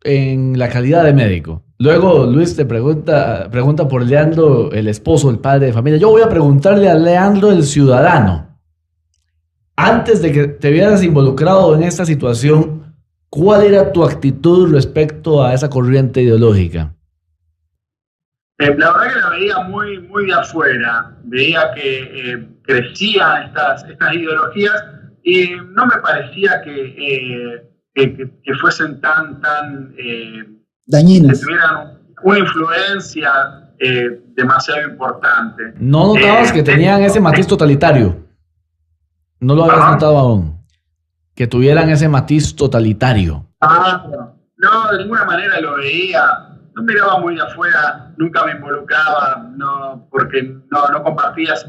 en la calidad de médico. Luego Luis te pregunta por Leandro, el esposo, el padre de familia. Yo voy a preguntarle a Leandro, el ciudadano. Antes de que te vieras involucrado en esta situación, ¿cuál era tu actitud respecto a esa corriente ideológica? La verdad que la veía muy de afuera. Veía que crecían estas ideologías y no me parecía que fuesen tan dañinas, que tuvieran una influencia demasiado importante. ¿No notabas que tenían ese matiz totalitario? ¿No lo habías notado aún? Que tuvieran ese matiz totalitario. No, de ninguna manera lo veía. No miraba muy de afuera, nunca me involucraba, porque no compartías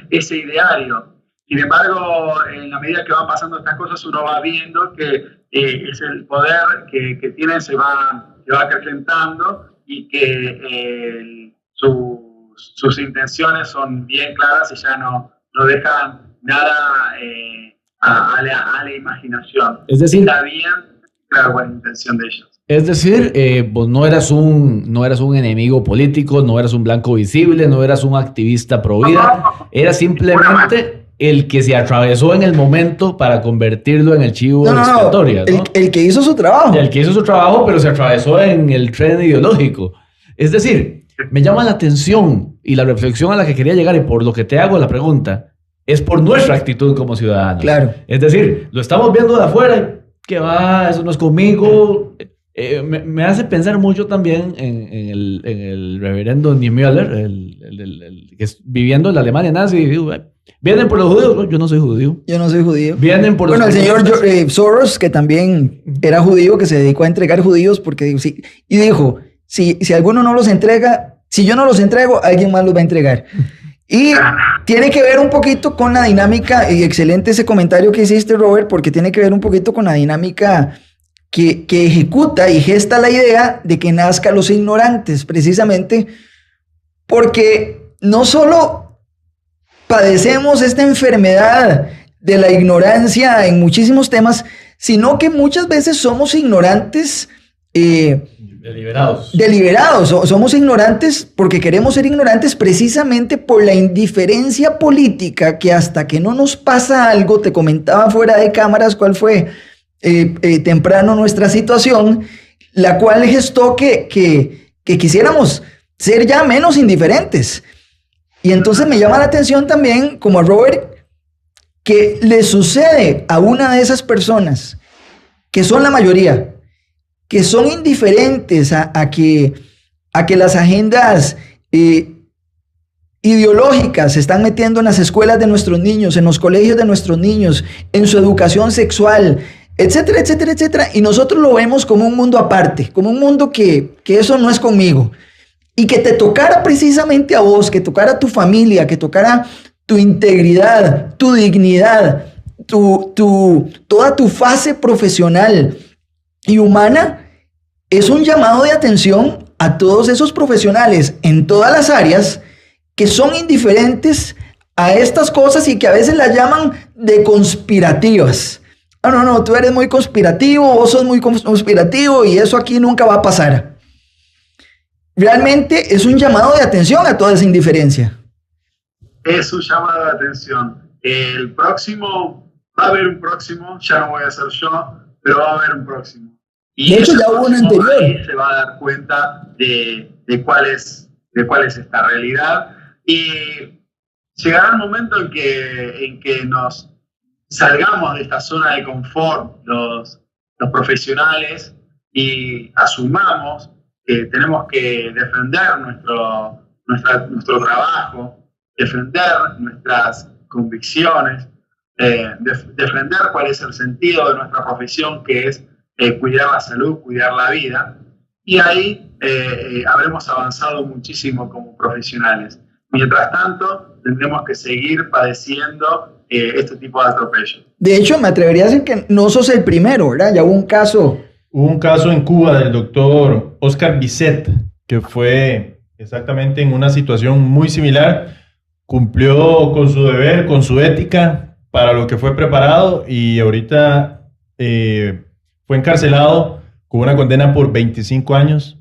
ese ideario. Sin embargo, en la medida que van pasando estas cosas, uno va viendo que es el poder que tienen se va acrecentando y que sus intenciones son bien claras y ya no dejan nada a la imaginación. Es decir, está bien, claro, buena intención de ellos. Es decir, vos no eras un enemigo político, no eras un blanco visible, no eras un activista pro vida, eras simplemente el que se atravesó en el momento para convertirlo en el chivo expiatorio, ¿no? El que hizo su trabajo. El que hizo su trabajo, pero se atravesó en el tren ideológico. Es decir, me llama la atención y la reflexión a la que quería llegar y por lo que te hago la pregunta, es por nuestra actitud como ciudadanos. Claro. Es decir, lo estamos viendo de afuera, que va, eso no es conmigo. Me hace pensar mucho también en el reverendo Niemöller, que es viviendo en la Alemania nazi. Vienen por los judíos. No, yo no soy judío. Yo no soy judío. Vienen por los el señor Soros, que también era judío, que se dedicó a entregar judíos, porque dijo, si alguno no los entrega, si yo no los entrego, alguien más los va a entregar. Y tiene que ver un poquito con la dinámica, y excelente ese comentario que hiciste, Robert, porque tiene que ver un poquito con la dinámica que ejecuta y gesta la idea de que nazcan los ignorantes, precisamente porque no solo padecemos esta enfermedad de la ignorancia en muchísimos temas, sino que muchas veces somos ignorantes deliberados. Somos ignorantes porque queremos ser ignorantes precisamente por la indiferencia política, que hasta que no nos pasa algo, te comentaba fuera de cámaras cuál fue temprano nuestra situación, la cual gestó que quisiéramos ser ya menos indiferentes. Y entonces me llama la atención también, como a Robert, que le sucede a una de esas personas, que son la mayoría, que son indiferentes a que las agendas ideológicas se están metiendo en las escuelas de nuestros niños, en los colegios de nuestros niños, en su educación sexual, etcétera, etcétera, etcétera. Y nosotros lo vemos como un mundo aparte, como un mundo que eso no es conmigo. Y que te tocara precisamente a vos, que tocara a tu familia, que tocara tu integridad, tu dignidad, toda tu fase profesional y humana, es un llamado de atención a todos esos profesionales en todas las áreas que son indiferentes a estas cosas y que a veces las llaman de conspirativas. No, tú eres muy conspirativo, vos sos muy conspirativo y eso aquí nunca va a pasar. Realmente es un llamado de atención a toda esa indiferencia. Es un llamado de atención. El próximo, va a haber un próximo, ya no voy a ser yo, pero va a haber un próximo. Y de hecho ya hubo un anterior. Ahí se va a dar cuenta de cuál es esta realidad. Y llegará el momento en que nos salgamos de esta zona de confort los profesionales y asumamos que tenemos que defender nuestro trabajo, defender nuestras convicciones, defender cuál es el sentido de nuestra profesión, que es cuidar la salud, cuidar la vida. Y ahí habremos avanzado muchísimo como profesionales. Mientras tanto, tendremos que seguir padeciendo este tipo de atropellos. De hecho, me atrevería a decir que no sos el primero, ¿verdad? Ya hubo un caso. Hubo un caso en Cuba del doctor Oscar Bisset, que fue exactamente en una situación muy similar. Cumplió con su deber, con su ética, para lo que fue preparado, y ahorita fue encarcelado con una condena por 25 años.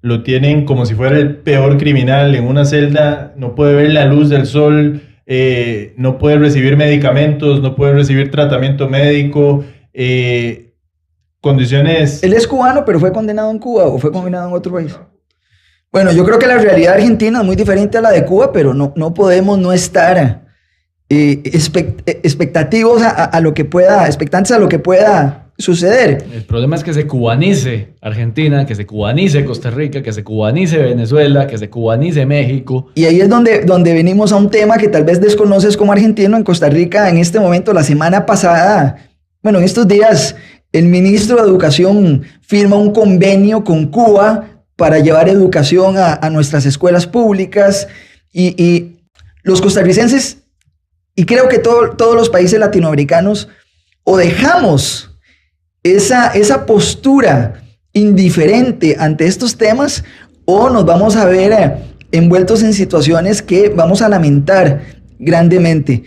Lo tienen como si fuera el peor criminal en una celda, no puede ver la luz del sol, no puede recibir medicamentos, no puede recibir tratamiento médico, condiciones... Él es cubano, pero ¿fue condenado en Cuba o fue condenado en otro país? Bueno, yo creo que la realidad argentina es muy diferente a la de Cuba, pero no podemos no estar expectativos expectantes a lo que pueda suceder. El problema es que se cubanice Argentina, que se cubanice Costa Rica, que se cubanice Venezuela, que se cubanice México. Y ahí es donde venimos a un tema que tal vez desconoces como argentino. En Costa Rica, en este momento, la semana pasada, bueno, en estos días, el ministro de Educación firma un convenio con Cuba para llevar educación a nuestras escuelas públicas, y los costarricenses, y creo que todos los países latinoamericanos, o dejamos esa postura indiferente ante estos temas, o nos vamos a ver envueltos en situaciones que vamos a lamentar grandemente.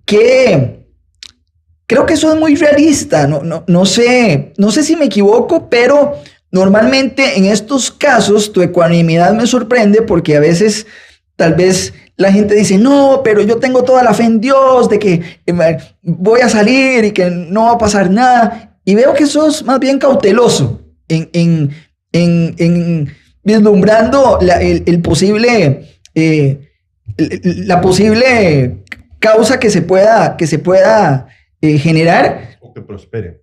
Creo que eso es muy realista. No sé si me equivoco, pero normalmente en estos casos tu ecuanimidad me sorprende, porque a veces tal vez la gente dice, no, pero yo tengo toda la fe en Dios de que voy a salir y que no va a pasar nada. Y veo que sos más bien cauteloso en vislumbrando la posible causa que se pueda generar. O que prospere.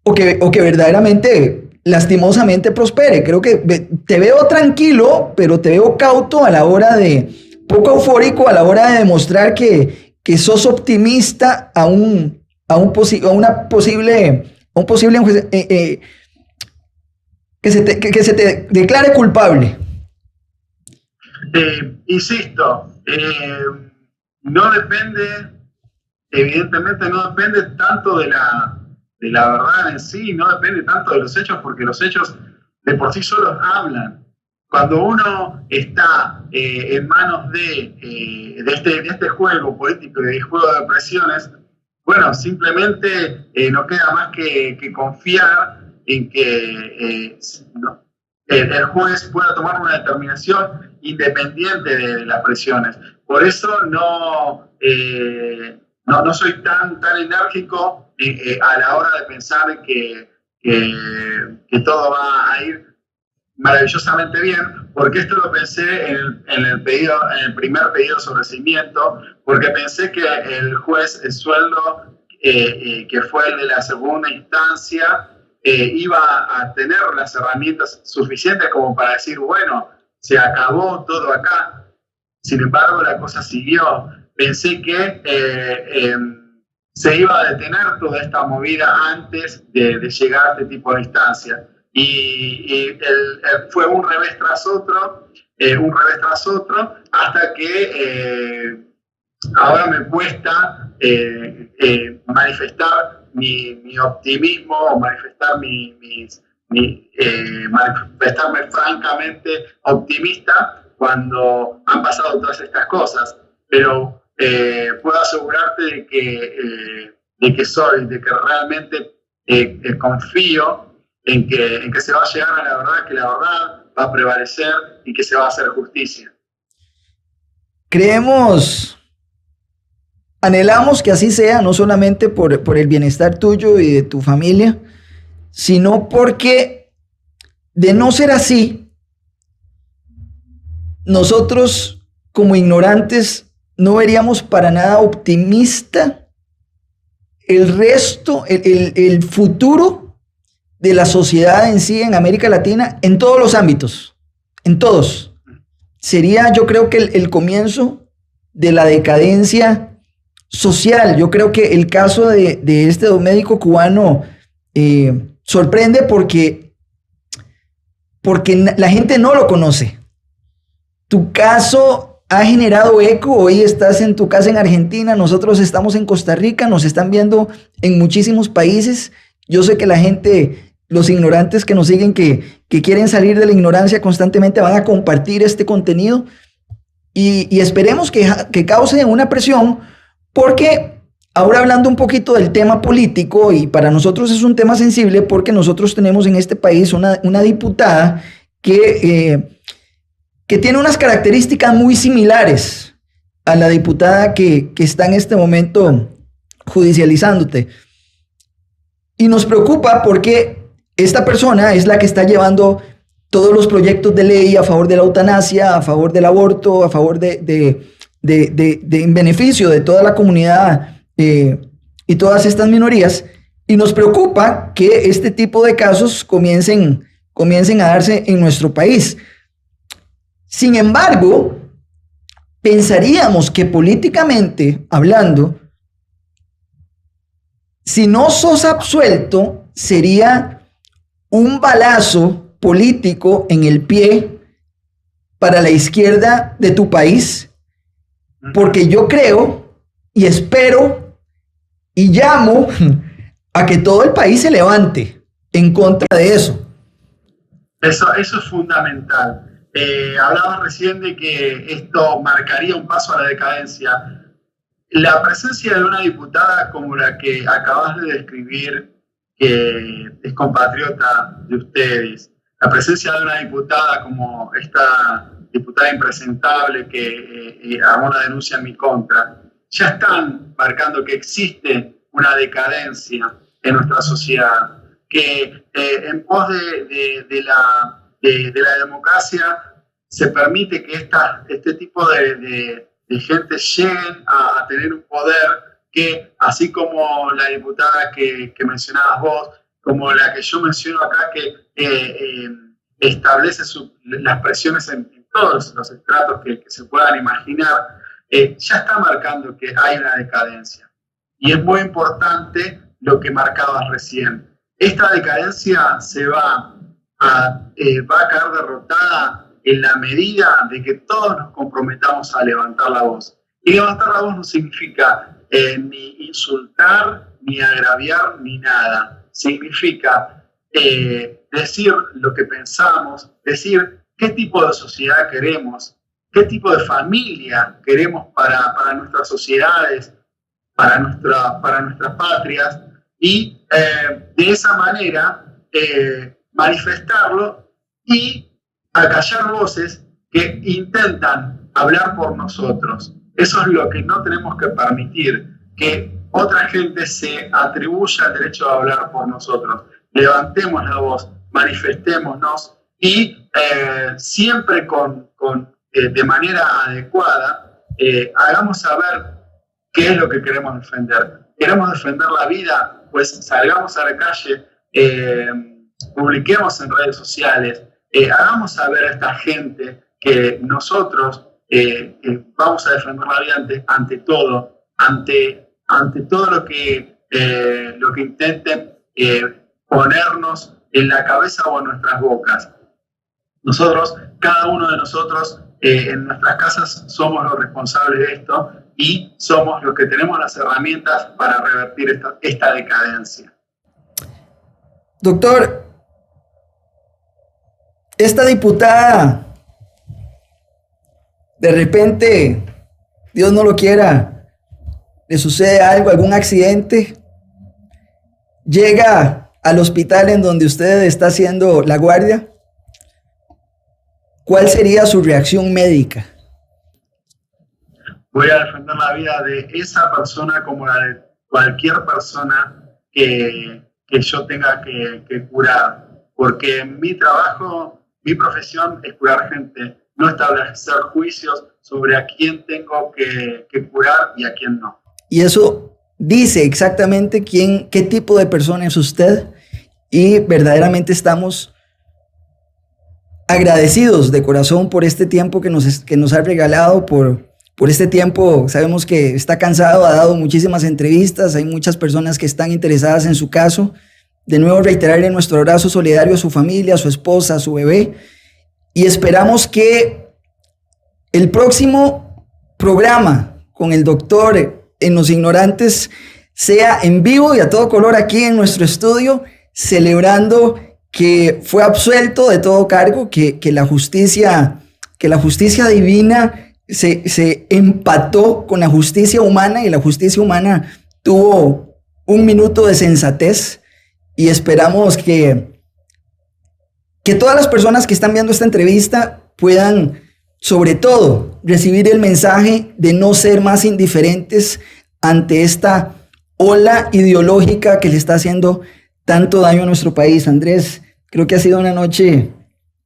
O que verdaderamente, lastimosamente prospere. Creo que te veo tranquilo, pero te veo cauto a la hora poco eufórico a la hora de demostrar que sos optimista a un posible que se te declare culpable. Insisto, evidentemente no depende tanto de la verdad en sí, no depende tanto de los hechos, porque los hechos de por sí solos hablan. Cuando uno está en manos de este juego político, de juego de presiones, bueno, simplemente no queda más que confiar en que el juez pueda tomar una determinación independiente de las presiones. Por eso no soy tan enérgico a la hora de pensar que todo va a ir maravillosamente bien, porque esto lo pensé en el primer pedido de sobreseimiento, porque pensé que el juez Sueldo, que fue el de la segunda instancia, iba a tener las herramientas suficientes como para decir, bueno, se acabó todo acá. Sin embargo, la cosa siguió. Pensé que se iba a detener toda esta movida antes de llegar a este tipo de instancia. Y fue un revés tras otro, hasta que ahora me cuesta manifestar mi optimismo o manifestarme francamente optimista cuando han pasado todas estas cosas. Pero puedo asegurarte de que realmente confío en que se va a llegar a la verdad, que la verdad va a prevalecer y que se va a hacer justicia. Anhelamos que así sea, no solamente por el bienestar tuyo y de tu familia, sino porque, de no ser así, nosotros como ignorantes no veríamos para nada optimista el futuro de la sociedad en sí, en América Latina, en todos los ámbitos, en todos. Sería, yo creo que el comienzo de la decadencia social. Yo creo que el caso de este médico cubano sorprende porque la gente no lo conoce. Tu caso ha generado eco. Hoy estás en tu casa en Argentina, nosotros estamos en Costa Rica, nos están viendo en muchísimos países. Yo sé que la gente, los ignorantes que nos siguen, que quieren salir de la ignorancia constantemente, van a compartir este contenido y esperemos que cause una presión, porque ahora hablando un poquito del tema político, y para nosotros es un tema sensible porque nosotros tenemos en este país una diputada que tiene unas características muy similares a la diputada que está en este momento judicializándote. Y nos preocupa porque esta persona es la que está llevando todos los proyectos de ley a favor de la eutanasia, a favor del aborto, a favor en beneficio de toda la comunidad y todas estas minorías. Y nos preocupa que este tipo de casos comiencen a darse en nuestro país. Sin embargo, pensaríamos que políticamente hablando, si no sos absuelto, sería un balazo político en el pie para la izquierda de tu país, porque yo creo y espero y llamo a que todo el país se levante en contra de eso. Eso es fundamental. Hablaba recién de que esto marcaría un paso a la decadencia. La presencia de una diputada como la que acabas de describir, que es compatriota de ustedes, la presencia de una diputada como esta diputada impresentable que armó una denuncia en mi contra, ya están marcando que existe una decadencia en nuestra sociedad, que en pos de la democracia se permite que este tipo de gente lleguen a tener un poder que, así como la diputada que mencionabas vos, como la que yo menciono acá, que establece las presiones en todos los estratos que se puedan imaginar, ya está marcando que hay una decadencia. Y es muy importante lo que marcabas recién. Esta decadencia va a caer derrotada en la medida de que todos nos comprometamos a levantar la voz. Y levantar la voz no significa ni insultar, ni agraviar, ni nada. Significa decir lo que pensamos, decir qué tipo de sociedad queremos, qué tipo de familia queremos para nuestras sociedades, para nuestras patrias, y de esa manera manifestarlo y acallar voces que intentan hablar por nosotros. Eso es lo que no tenemos que permitir, que otra gente se atribuya el derecho a hablar por nosotros. Levantemos la voz, manifestémonos y siempre de manera adecuada hagamos saber qué es lo que queremos defender. ¿Queremos defender la vida? Pues salgamos a la calle, publiquemos en redes sociales, hagamos saber a esta gente que nosotros vamos a defender la vida ante todo lo que intenten ponernos en la cabeza o en nuestras bocas. Nosotros, cada uno de nosotros, en nuestras casas somos los responsables de esto y somos los que tenemos las herramientas para revertir esta decadencia. Doctor, esta diputada, de repente, Dios no lo quiera, le sucede algo, algún accidente, llega al hospital en donde usted está haciendo la guardia. ¿Cuál sería su reacción médica? Voy a defender la vida de esa persona como la de cualquier persona que yo tenga que curar. Porque mi trabajo, mi profesión es curar gente, no establecer juicios sobre a quién tengo que curar y a quién no. Y eso dice exactamente qué tipo de persona es usted, y verdaderamente estamos agradecidos de corazón por este tiempo que nos ha regalado, por este tiempo. Sabemos que está cansado, ha dado muchísimas entrevistas, hay muchas personas que están interesadas en su caso. De nuevo, reiterarle nuestro abrazo solidario a su familia, a su esposa, a su bebé, y esperamos que el próximo programa con el doctor en Los Ignorantes sea en vivo y a todo color aquí en nuestro estudio, celebrando que fue absuelto de todo cargo, que la justicia divina se empató con la justicia humana, y la justicia humana tuvo un minuto de sensatez. Y esperamos que todas las personas que están viendo esta entrevista puedan, sobre todo, recibir el mensaje de no ser más indiferentes ante esta ola ideológica que le está haciendo tanto daño a nuestro país. Andrés, creo que ha sido una noche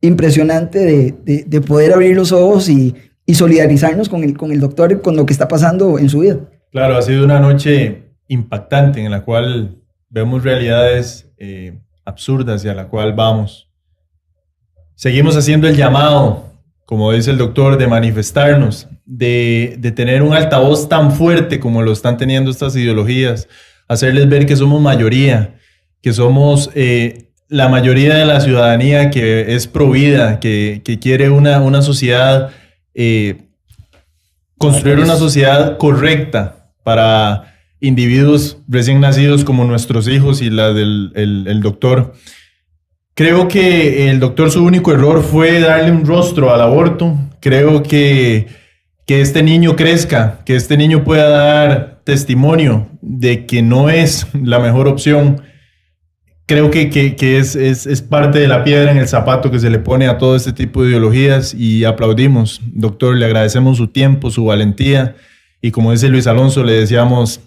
impresionante de poder abrir los ojos y solidarizarnos con el doctor, con lo que está pasando en su vida. Claro, ha sido una noche impactante en la cual vemos realidades absurdas y a la cual vamos. Seguimos haciendo el llamado, como dice el doctor, de manifestarnos, de tener un altavoz tan fuerte como lo están teniendo estas ideologías, hacerles ver que somos mayoría, que somos la mayoría de la ciudadanía que es provida, que quiere una sociedad, construir una sociedad correcta para individuos recién nacidos como nuestros hijos y la del doctor. Creo que el doctor, su único error fue darle un rostro al aborto. Creo que este niño crezca, que este niño pueda dar testimonio de que no es la mejor opción. Creo que es parte de la piedra en el zapato que se le pone a todo este tipo de ideologías, y aplaudimos. Doctor, le agradecemos su tiempo, su valentía, y como dice Luis Alonso, le deseamos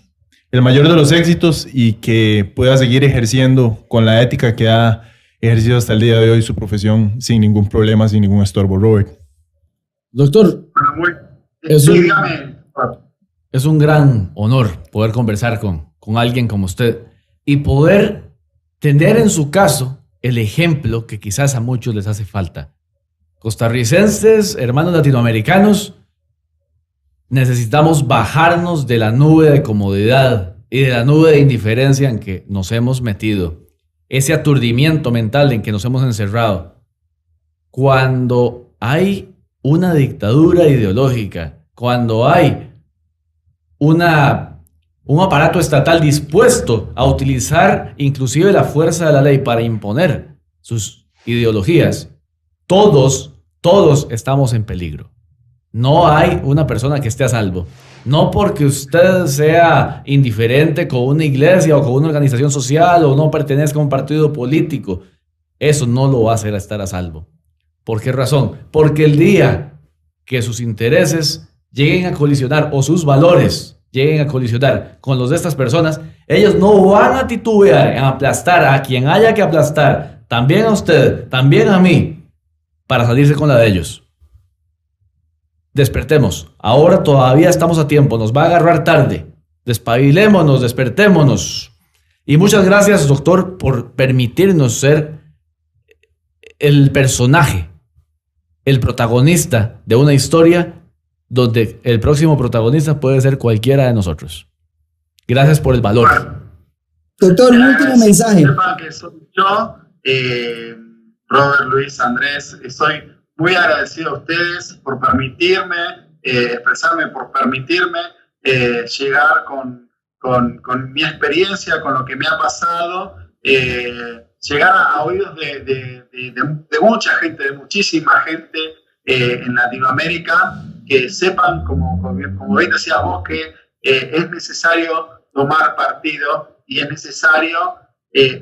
el mayor de los éxitos y que pueda seguir ejerciendo con la ética que ha ejercido hasta el día de hoy su profesión sin ningún problema, sin ningún estorbo. Robert. Doctor, dígame. Es un gran honor poder conversar con alguien como usted y poder tener en su caso el ejemplo que quizás a muchos les hace falta. Costarricenses, hermanos latinoamericanos, necesitamos bajarnos de la nube de comodidad y de la nube de indiferencia en que nos hemos metido. Ese aturdimiento mental en que nos hemos encerrado. Cuando hay una dictadura ideológica, cuando hay un un aparato estatal dispuesto a utilizar inclusive la fuerza de la ley para imponer sus ideologías, todos estamos en peligro. No hay una persona que esté a salvo. No porque usted sea indiferente con una iglesia o con una organización social o no pertenezca a un partido político. Eso no lo va a hacer estar a salvo. ¿Por qué razón? Porque el día que sus intereses lleguen a colisionar o sus valores lleguen a colisionar con los de estas personas, ellos no van a titubear en aplastar a quien haya que aplastar, también a usted, también a mí, para salirse con la de ellos. Despertemos. Ahora todavía estamos a tiempo. Nos va a agarrar tarde. Despabilémonos, despertémonos. Y muchas gracias, doctor, por permitirnos ser el personaje, el protagonista de una historia donde el próximo protagonista puede ser cualquiera de nosotros. Gracias por el valor. Doctor, un último mensaje. Que soy yo, Robert, Luis, Andrés, estoy muy agradecido a ustedes por permitirme expresarme, por permitirme llegar con mi experiencia, con lo que me ha pasado, llegar a oídos de mucha gente, de muchísima gente en Latinoamérica, que sepan, como bien decías vos, que es necesario tomar partido y es necesario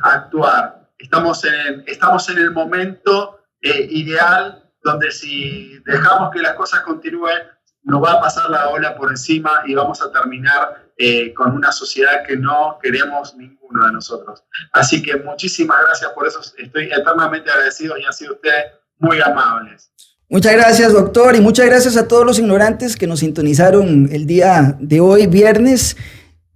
actuar. Estamos en el momento ideal donde si dejamos que las cosas continúen, nos va a pasar la ola por encima y vamos a terminar con una sociedad que no queremos ninguno de nosotros. Así que muchísimas gracias por eso. Estoy eternamente agradecido y han sido ustedes muy amables. Muchas gracias, doctor, y muchas gracias a todos los ignorantes que nos sintonizaron el día de hoy, viernes.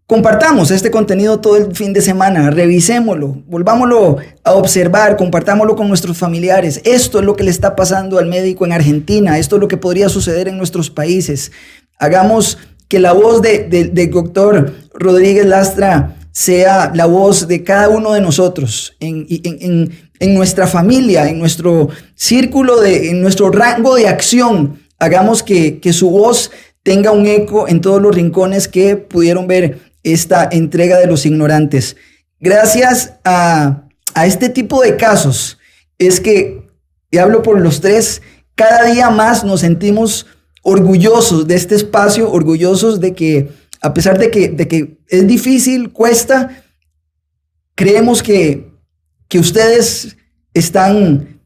Compartamos este contenido todo el fin de semana, revisémoslo, volvámoslo a observar, compartámoslo con nuestros familiares. Esto es lo que le está pasando al médico en Argentina, esto es lo que podría suceder en nuestros países. Hagamos que la voz del doctor Rodríguez Lastra sea la voz de cada uno de nosotros en nuestra familia, en nuestro círculo, en nuestro rango de acción. Hagamos que su voz tenga un eco en todos los rincones que pudieron ver esta entrega de los ignorantes. Gracias a este tipo de casos es que, y hablo por los tres, cada día más nos sentimos orgullosos de este espacio, orgullosos de que a pesar de que es difícil, cuesta, creemos que ustedes están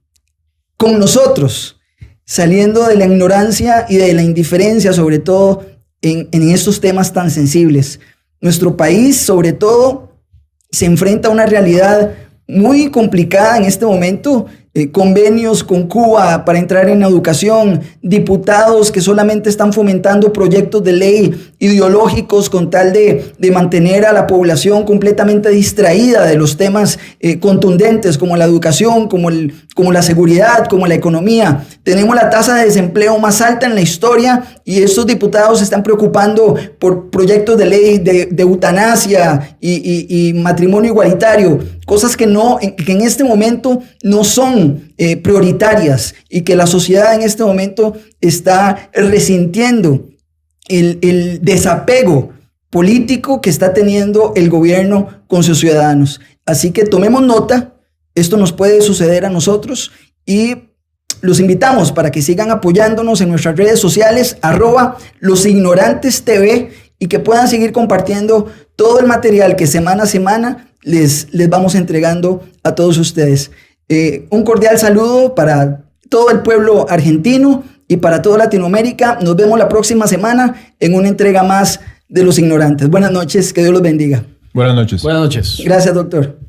con nosotros, saliendo de la ignorancia y de la indiferencia, sobre todo en estos temas tan sensibles. Nuestro país, sobre todo, se enfrenta a una realidad muy complicada en este momento. Convenios con Cuba para entrar en educación, diputados que solamente están fomentando proyectos de ley ideológicos con tal de mantener a la población completamente distraída de los temas contundentes como la educación, como la seguridad, como la economía. Tenemos la tasa de desempleo más alta en la historia y estos diputados se están preocupando por proyectos de ley de eutanasia y matrimonio igualitario, cosas que en este momento no son prioritarias y que la sociedad en este momento está resintiendo el desapego político que está teniendo el gobierno con sus ciudadanos. Así que tomemos nota, esto nos puede suceder a nosotros y los invitamos para que sigan apoyándonos en nuestras redes sociales, @losignorantestv, y que puedan seguir compartiendo todo el material que semana a semana les vamos entregando a todos ustedes. Un cordial saludo para todo el pueblo argentino y para toda Latinoamérica. Nos vemos la próxima semana en una entrega más de Los Ignorantes. Buenas noches, que Dios los bendiga. Buenas noches. Buenas noches. Gracias, doctor.